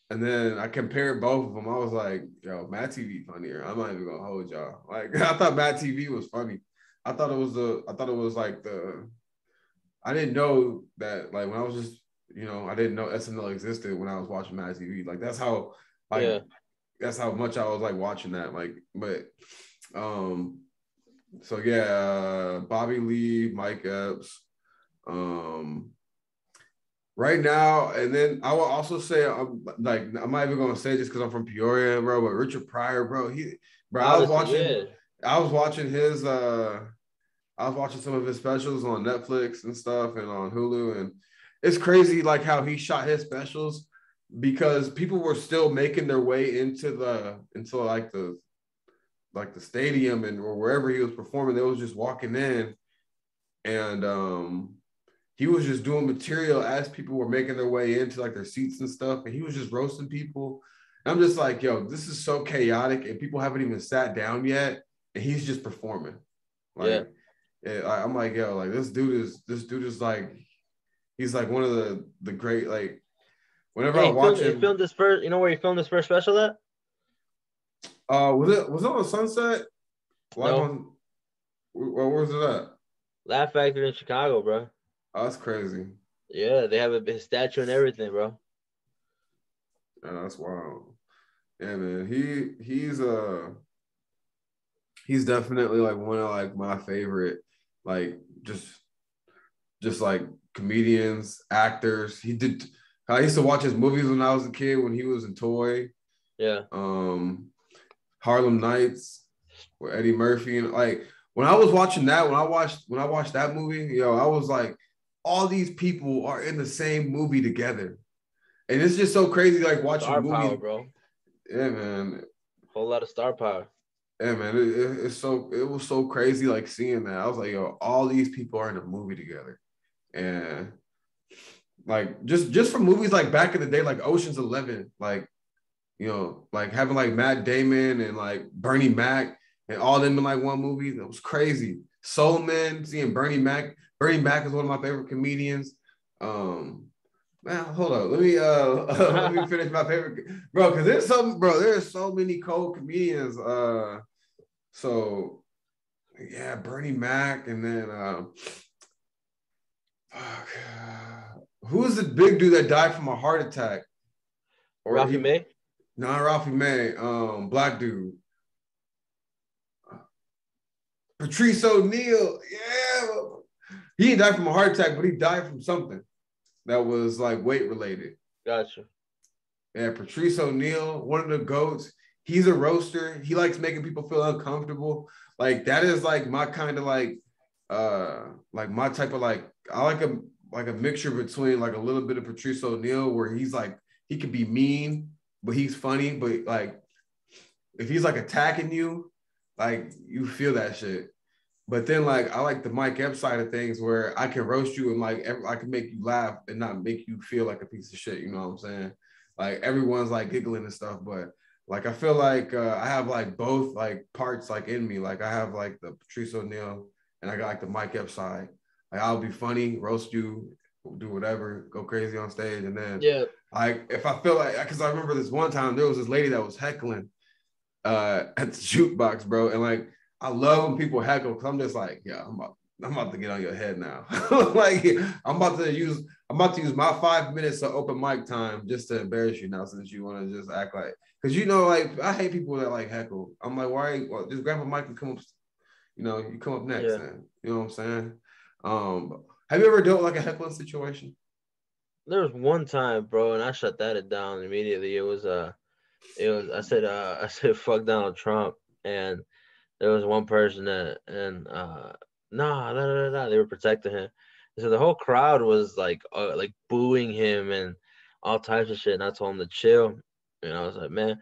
and then I compared both of them. I was like, yo, Mad TV funnier. I'm not even gonna hold y'all. Like I thought Mad TV was funny. I thought it was like the I didn't know that like when I was just I didn't know SNL existed when I was watching Mad TV. Like like Yeah. that's how much I was like watching that. Like, but um so yeah, Bobby Lee, Mike Epps, um right now, and then I will also say I'm not even gonna say just because I'm from Peoria, bro, but Richard Pryor, bro, Honestly, yeah. I was watching his I was watching some of his specials on Netflix and stuff and on Hulu, and it's crazy like how he shot his specials because people were still making their way into like the stadium and or wherever he was performing. They was just walking in, and he was just doing material as people were making their way into like their seats and stuff, and he was just roasting people. And I'm just like, yo, this is so chaotic, and people haven't even sat down yet, and he's just performing. Yeah. Like, I'm like, yo, like this dude is like, he's like one of the great like. Whenever Yeah, I watch he him, filmed his first. You know where he filmed his first special at? was it on Sunset live No, on? Where was it at? Laugh Factory in Chicago, bro. Oh, that's crazy. Yeah, they have his statue and everything, bro. That's wild. Yeah, man. He's definitely like one of like my favorite, like just like comedians, actors. I used to watch his movies when I was a kid when he was in Toy. Yeah. Um Harlem Nights with Eddie Murphy, and like when I was watching that, when I watched that movie, yo, I was like, all these people are in the same movie together. And it's just so crazy, like watching Star power, movies. bro. Yeah, man. Whole lot of star power. Yeah, man. It was so crazy, like seeing that. I was like, yo, all these people are in a movie together. And like just from movies like back in the day, like Ocean's 11, like like having like Matt Damon and like Bernie Mac and all them in like one movie. That was crazy. Soul Man, seeing Bernie Mac. Bernie Mac is one of my favorite comedians. Man, hold up. Let me let me finish my favorite, bro. Because there's so many cold comedians. So yeah, Bernie Mac, and then fuck, who's the big dude that died from a heart attack? Or Ralphie he May. Not Ralphie May, black dude. Patrice O'Neal. Yeah. He didn't die from a heart attack, but he died from something that was like weight related. Gotcha. Yeah, Patrice O'Neal, one of the GOATs. He's a roaster. He likes making people feel uncomfortable. Like that is like my kind of like my type of like I like a mixture between like a little bit of Patrice O'Neal where he's like he could be mean, but he's funny. But like if he's like attacking you, like you feel that shit. But then like I like the Mike Epps side of things where I can roast you and like I can make you laugh and not make you feel like a piece of shit. You know what I'm saying? Like everyone's like giggling and stuff, but like I feel like I have like both like parts like in me. Like I have like the Patrice O'Neal and I got like the Mike Epps side. Like I'll be funny, roast you, do whatever, go crazy on stage, and then Yeah. like if I feel like because I remember this one time there was this lady that was heckling at the jukebox, bro, and like I love when people heckle because I'm just like, yeah, I'm about to get on your head now. Like I'm about to use my 5 minutes of open mic time just to embarrass you now since you want to just act like because like I hate people that like heckle. I'm like, why? Well, just grab a mic and come up. You come up next, Yeah. then. You know what I'm saying? Have you ever dealt with like a heckling situation? There was one time, bro, and I shut that down immediately. It was I said fuck Donald Trump, and there was one person that and nah, nah, nah, nah, they were protecting him. So the whole crowd was like booing him and all types of shit. And I told him to chill. And I was like, man,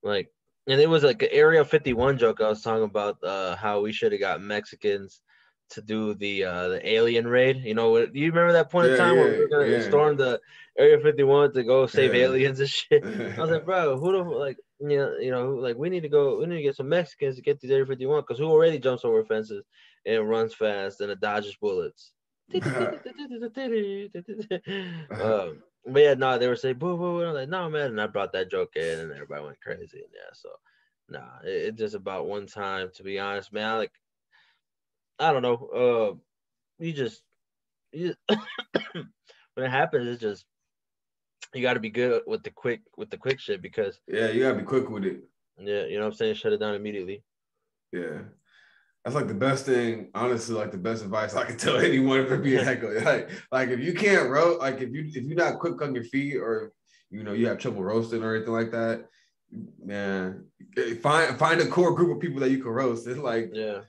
like, and it was like an Area 51 joke. I was talking about how we should have got Mexicans to do the alien raid. Do you remember that point in Yeah, time where we yeah, were gonna yeah, storm the Area 51 to go save aliens and shit? I was yeah. like, bro, who the like like we need to go, we need to get some Mexicans to get these Area 51 because who already jumps over fences and runs fast and it dodges bullets. But yeah, no, they were saying boo boo, and I'm like, no man, and I brought that joke in, and everybody went crazy, and yeah, so nah, it's just about one time, to be honest, man. Like, I don't know, you just, you when it happens, it's just you got to be good with the quick shit because Yeah, you gotta be quick with it. yeah, you know what I'm saying, shut it down immediately. Yeah. That's like the best thing, honestly, like the best advice I can tell anyone if it be a heckler. Like if you can't roast, like if you're not quick on your feet or you have trouble roasting or anything like that, man, find a core group of people that you can roast. It's like Yeah.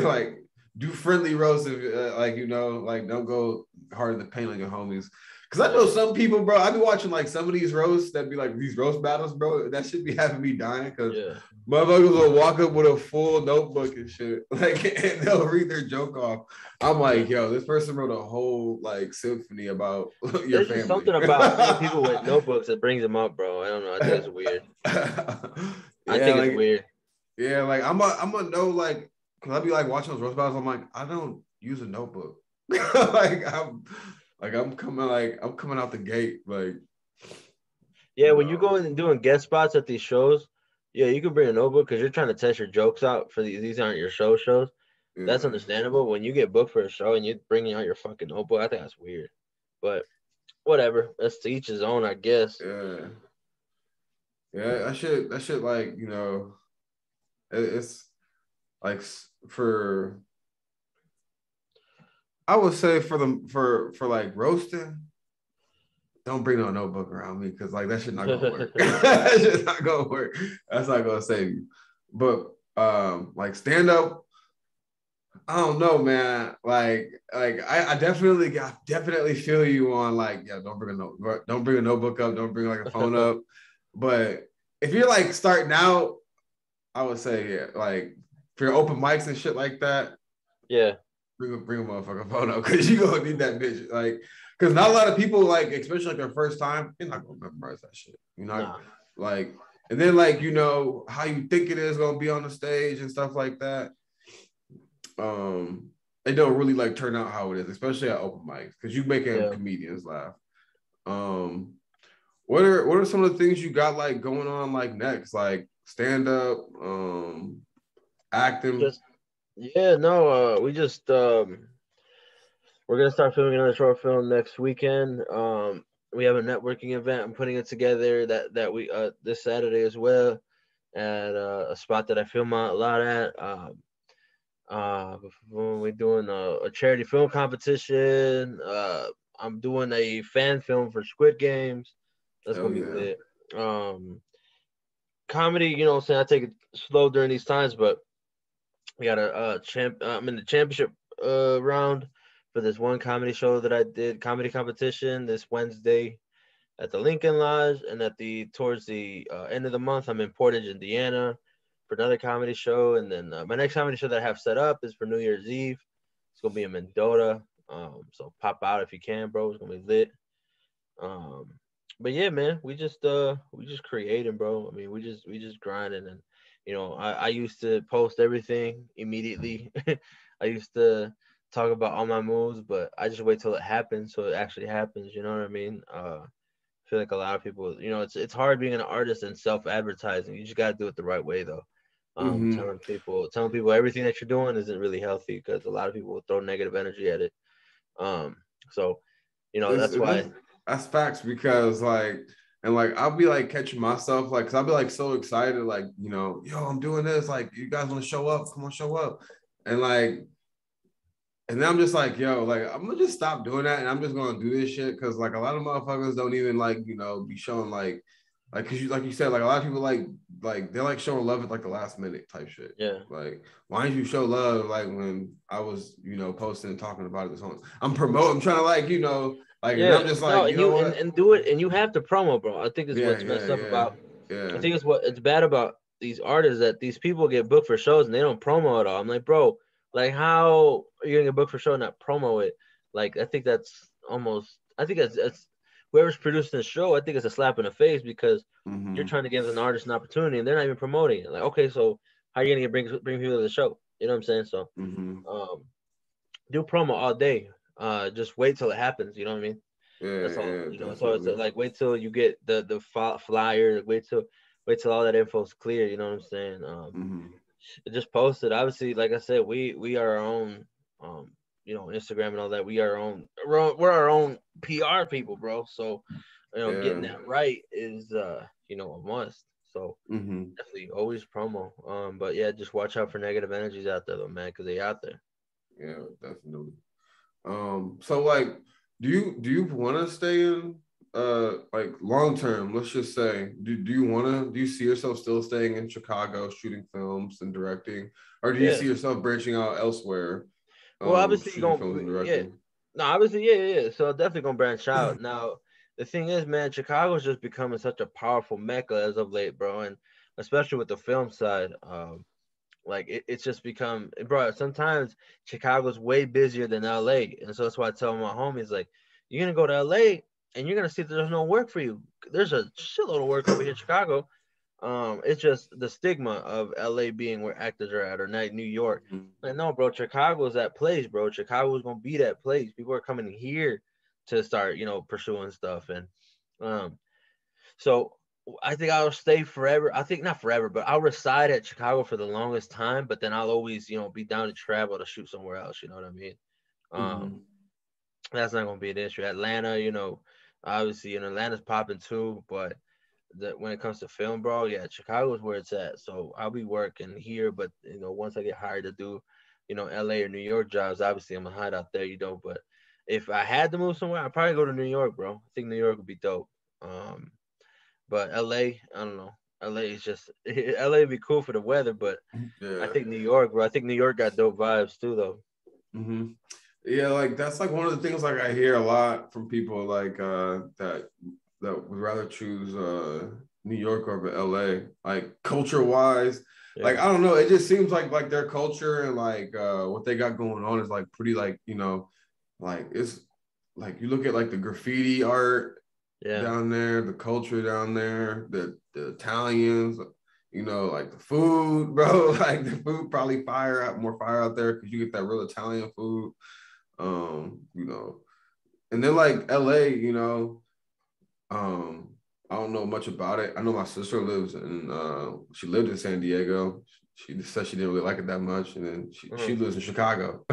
like do friendly roast if like don't go hard in the paint on your homies. Cause I know some people, bro. I be watching like some of these roasts that be like these roast battles, bro. That should be having me dying because Yeah. motherfuckers will walk up with a full notebook and shit, like, and they'll read their joke off. I'm like, yo, this person wrote a whole like symphony about your There's just family. something about seeing people with notebooks that brings them up, bro. I don't know. I think it's weird. I Yeah, think it's like weird. yeah, like I'm a know like because I be like watching those roast battles. I'm like, I don't use a notebook. I'm coming out the gate like Yeah, when you no. go in and doing guest spots at these shows, yeah, you can bring a notebook because you're trying to test your jokes out for these aren't your shows. That's Yeah, understandable. When you get booked for a show and you're bringing out your fucking notebook, I think that's weird. But whatever, that's to each his own, I guess. yeah, yeah. That shit like it's like for I would say for the for like roasting, don't bring no notebook around me because like that shit not gonna work. That shit not gonna work. That's not gonna save you. But like stand up, I don't know, man. Like I definitely feel you on like yeah, don't bring a notebook up, don't bring like a phone up. But if you're like starting out, I would say yeah, like for your open mics and shit like that, Yeah, bring a motherfucking photo because you gonna need that bitch. Like, because not a lot of people like, especially like their first time, you're not gonna memorize that shit. You're not nah. like, and then like how you think it is gonna be on the stage and stuff like that. Um, it don't really like turn out how it is, especially at open mics because you making Yeah. comedians laugh. Um, what are some of the things you got like going on like next, like stand up, acting? Just yeah, no, we just we're gonna start filming another short film next weekend. We have a networking event. I'm putting it together that we this Saturday as well at a spot that I film a lot at. Uh, we're doing a charity film competition. I'm doing a fan film for Squid Games. That's Hell gonna be yeah. lit. Comedy, you know what I'm saying? I take it slow during these times, but we got a I'm in the championship round for this one comedy show that I did, comedy competition this Wednesday at the Lincoln Lodge, and at the towards the end of the month, I'm in Portage, Indiana, for another comedy show, and then my next comedy show that I have set up is for New Year's Eve. It's gonna be in Mendota, so pop out if you can, bro. It's gonna be lit. Um, but yeah, man, we just creating, bro. I mean, we just grinding, and I used to post everything immediately. I used to talk about all my moves, but I just wait till it happens, so it actually happens. You know what I mean? I feel like a lot of people, it's hard being an artist and self advertising. You just gotta do it the right way, though. Mm-hmm. Telling people everything that you're doing isn't really healthy because a lot of people will throw negative energy at it. Um, so It's, that's why. that's facts because like and like I'll be like catching myself like because I'll be like so excited like yo I'm doing this like you guys want to show up, come on, show up. And like and then I'm just like yo like I'm gonna just stop doing that and I'm just gonna do this shit because like a lot of motherfuckers don't even like be showing like because you like you said like a lot of people like they're like showing love at like the last minute type shit. Yeah. Like why didn't you show love like when I was posting and talking about it this whole I'm trying to like and Yeah, I'm just no, like you and know you what and do it, and you have to promo, bro. I think is yeah what's yeah messed up yeah about. I yeah think it's what it's bad about these artists that these people get booked for shows and they don't promo at all. I'm like, bro, like how are you gonna get booked for a show and not promo it? Like, I think that's almost. I think that's whoever's producing the show. I think it's a slap in the face because you're mm-hmm. trying to give an artist an opportunity and they're not even promoting it. Like, okay, so how are you gonna bring people to the show? You know what I'm saying? So, Mm-hmm. um, do promo all day. just wait till it happens. You know what I mean? Yeah, That's all. yeah, You know, so it's definitely. like wait till you get the flyer. Wait till all that info's clear. You know what I'm saying? Hmm. Just post it. Obviously, like I said, we are our own. Um, Instagram and all that. We're our own PR people, bro. So, getting Yeah. that right is a must. So Hmm. definitely always promo. But yeah, just watch out for negative energies out there, though, man, because they out there. Yeah, definitely. So like, do you want to stay in like long term? Let's just say, do you see yourself still staying in Chicago, shooting films and directing, or do you Yeah. see yourself branching out elsewhere, Well, obviously you're shooting films gonna, and yeah. directing? No, obviously, yeah, yeah. So definitely gonna branch out. Now, the thing is, man, Chicago's just becoming such a powerful mecca as of late, bro, and especially with the film side. Like it's just become, bro. Sometimes Chicago's way busier than LA, and so that's why I tell my homies, like, you're gonna go to LA and you're gonna see that there's no work for you. There's a shitload of work over here in Chicago. It's just the stigma of LA being where actors are at, or not New York. Mhm. Like, no, bro, Chicago's that place, bro. Chicago's gonna be that place. People are coming here to start, pursuing stuff, and um, so I think I'll stay forever. I think not forever, but I'll reside at Chicago for the longest time. But then I'll always, be down to travel to shoot somewhere else. You know what I mean? Um, Mhm. that's not gonna be an issue. Atlanta, obviously, Atlanta's popping too, but when it comes to film, bro, yeah, Chicago's where it's at. So I'll be working here, but once I get hired to do, LA or New York jobs, obviously I'm gonna hide out there, But if I had to move somewhere, I'd probably go to New York, bro. I think New York would be dope. But LA, I don't know. LA is just LA would be cool for the weather, but I Yeah. think New York, bro. I think New York got dope vibes too, though. Hmm. Yeah, like that's like one of the things like I hear a lot from people like that would rather choose New York over LA. Like culture wise, like Yeah, I don't know, it just seems like their culture and like what they got going on is like pretty like like it's like you look at like the graffiti art yeah, down there, the culture down there, the Italians, like the food, bro. Like the food probably more fire out there because you get that real Italian food. Um, you know, and then like LA, um, I don't know much about it. I know my sister she lived in San Diego. She just said she didn't really like it that much, and then she mm, lives in Chicago.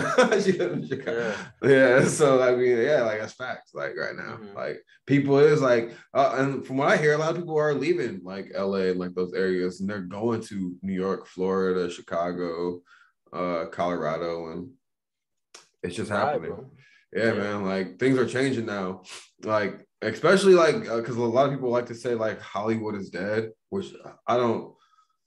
She lives in Chicago. yeah, Yeah, so I mean, yeah, like that's facts. Like right now, hmm like people is like, and from what I hear, a lot of people are leaving like LA and like those areas, and they're going to New York, Florida, Chicago, Colorado, and it's it's a just vibe, happening. bro. Yeah, Yeah, man. Like things are changing now. Like especially like because a lot of people like to say like Hollywood is dead, which I don't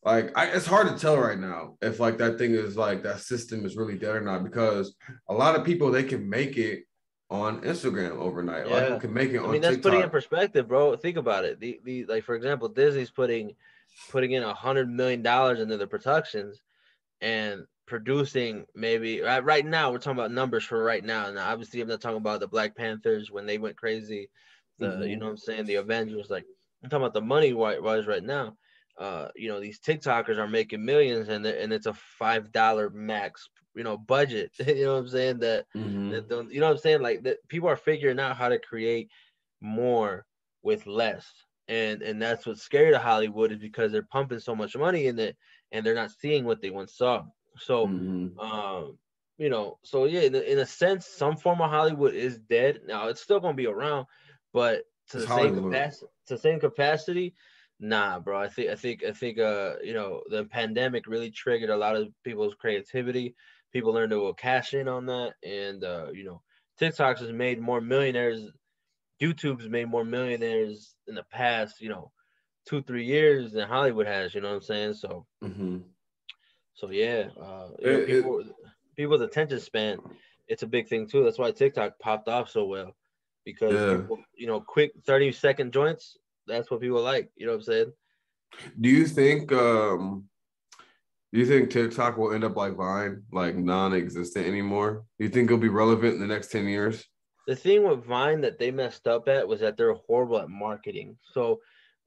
like. It's hard to tell right now if like that thing is like that system is really dead or not because a lot of people they can make it on Instagram overnight. A lot of people yeah. can make it I on mean, that's putting in TikTok. perspective, bro. Think about it. The like, for example, Disney's putting in $100 million into the productions and producing maybe right now. We're talking about numbers for right now. Now, obviously, I'm not talking about the Black Panthers when they went crazy. You know what Mm-hmm. I'm saying? The Avengers. Like, I'm talking about the money wise right now. These TikTokers are making millions, and it's a $5 max, budget. You know what I'm saying? That Mm-hmm. don't, you know what I'm saying? Like, that people are figuring out how to create more with less, and that's what's scary to Hollywood is because they're pumping so much money in it, and they're not seeing what they once saw. So, Mm-hmm. so yeah, in a sense, some form of Hollywood is dead. Now it's still gonna be around, but to It's the same Hollywood. capacity, nah, bro. I think, the pandemic really triggered a lot of people's creativity. People learned to cash in on that, and TikToks has made more millionaires. YouTube's made more millionaires in the past, 2-3 years than Hollywood has. You know what I'm saying? Mm-hmm. So yeah, It, people's attention span, it's a big thing too. That's why TikTok popped off so well because yeah. people, quick 30-second joints. That's what people like. You know what I'm saying? Do you think Do you think TikTok will end up like Vine, like non-existent anymore? Do you think it'll be relevant in the next 10 years? The thing with Vine that they messed up at was that they're horrible at marketing. So,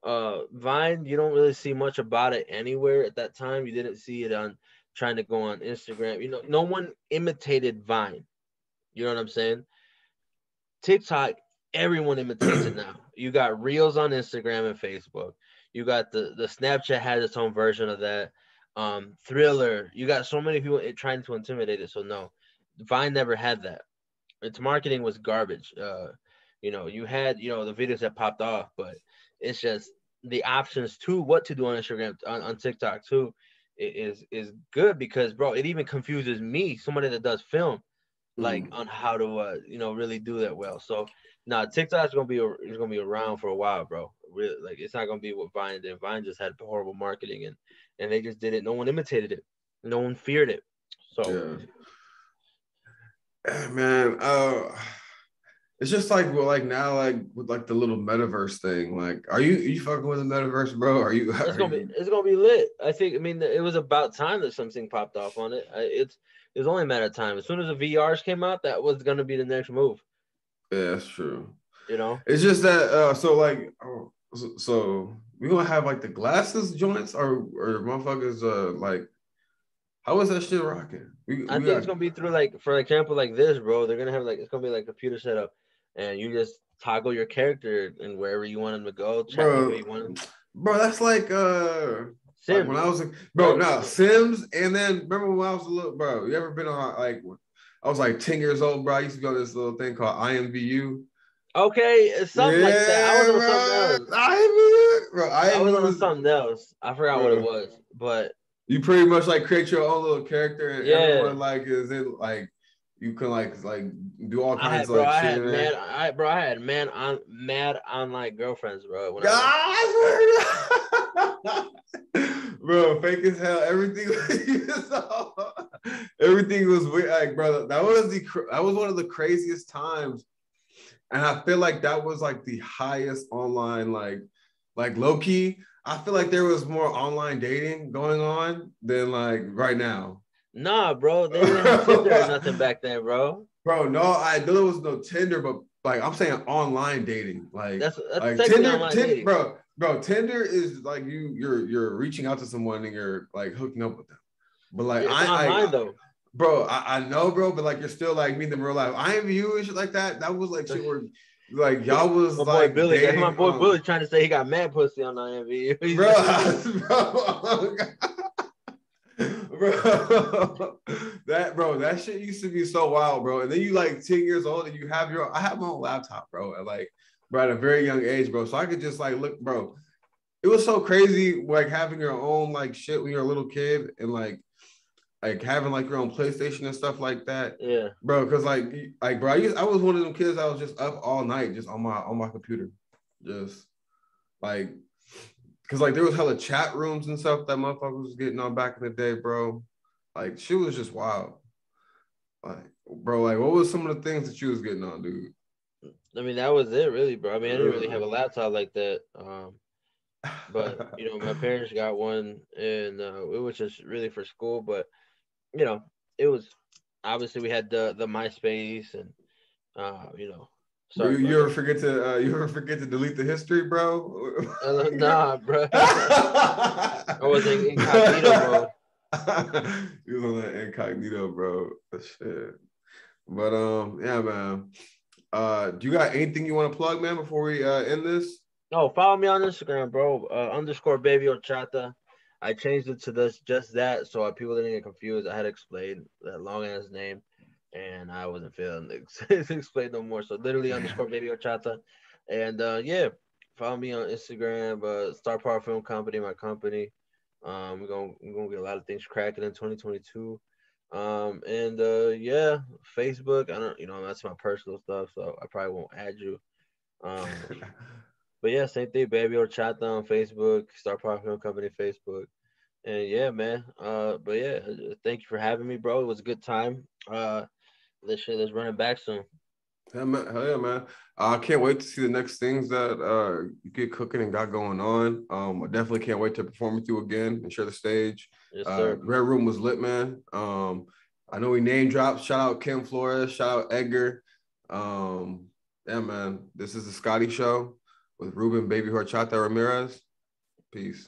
Vine, you don't really see much about it anywhere at that time. You didn't see it on trying to go on Instagram. No one imitated Vine. You know what I'm saying? TikTok, everyone imitates it now. You got Reels on Instagram and Facebook. You got the Snapchat has its own version of that. Thriller. You got so many people trying to intimidate it. So no, Vine never had that. Its marketing was garbage. You had the videos that popped off, but it's just the options to what to do on Instagram on TikTok too is good because bro, it even confuses me, somebody that does film, like Mm. on how to really do that well. So now TikTok's gonna be around for a while, bro. Really, like it's not gonna be what Vine did. Vine just had horrible marketing and they just did it. No one imitated it. No one feared it. So Yeah. Man, it's just like well, like now, like with like the little metaverse thing. Like, are you fucking with the metaverse, bro? Are you it's are gonna be you it's gonna be lit. I mean, it was about time that something popped off on it. It's only a matter of time. As soon as the VRs came out, that was gonna be the next move. Yeah, that's true. You know, It's just that so like so we gonna have like the glasses joints or motherfuckers like how is that shit rocking? I We think it's got gonna be through like, for example, like this, bro. They're gonna have like it's gonna be like a computer setup, and you just toggle your character and wherever you want them to go, chat with who bro, you want. bro, that's like when Sims, I was like bro, right? no Sims, and then remember when I was a little bro, you ever been on like I was like 10 years old, bro. I used to go to this little thing called IMVU. Okay, it's something like that. I was Yeah, on something bro. else. IMVU, bro. I was IMVU on was something else. I forgot what it bro. was, but You pretty much like create your own little character, and yeah. everyone like is in like you can like do all I kinds had, of bro. like I shit had in there. mad. I had mad online girlfriends, bro. When I was on. God, bro, fake as hell. Everything was weird. Like, bro, that was one of the craziest times, and I feel like that was like the highest online like low key. I feel like there was more online dating going on than like right now. Nah, bro. They didn't have Tinder or nothing back then, bro. Bro, no, I know there was no Tinder, but like I'm saying online dating. That's Like technically Tinder, online dating. bro, Tinder is like you're reaching out to someone and you're like hooking up with them. But like It's online though. bro, I know, bro, but like you're still like meeting them in real life. I am you and shit like that. That was like shit where like y'all was like My dating boy Billy trying to say he got mad pussy on IMV. bro, bro, that shit used to be so wild, bro. And then you like 10 years old and you have I have my own laptop, bro. And like, bro, at a very young age, bro. So I could just like look, bro. It was so crazy, like having your own like shit when you're a little kid and like having like your own PlayStation and stuff like that, Yeah. bro. Because like bro, I was one of them kids that was just up all night just on my computer, just like because like there was hella chat rooms and stuff that motherfuckers was getting on back in the day, bro. Like shit was just wild. Like, bro, like what was some of the things that you was getting on, dude? I mean, that was it, really, bro. I mean, I didn't really have a laptop like that. But my parents got one, and it was just really for school. But you know, it was obviously we had the MySpace and Bro, sorry, you brother. ever forget to delete the history, bro? Nah, bro. I was in incognito mode. You was on that incognito, bro. Shit. But yeah, man. Do you got anything you want to plug, man, before we end this? No, follow me on Instagram, bro. Underscore baby horchata. I changed it to this just that so people didn't get confused. I had to explain that long ass name, and I wasn't feeling to explain no more. So literally underscore baby horchata, and yeah, follow me on Instagram. Star Power Film Company, my company. We're gonna get a lot of things cracking in 2022. And yeah, Facebook. I don't, that's my personal stuff, so I probably won't add you. Um, but yeah, same thing, baby or chat on Facebook, Star Power Film Company Facebook. And yeah, man. But yeah, thank you for having me, bro. It was a good time. Let's run it back soon. Hell yeah, man. I can't wait to see the next things that you get cooking and got going on. I definitely can't wait to perform with you again and share the stage. Yes, sir. Red Room was lit, man. I know we name dropped. Shout out Kim Flores. Shout out Edgar. Yeah, man. This is the Scottie Show with Ruben Babyhorchata Ramirez. Peace.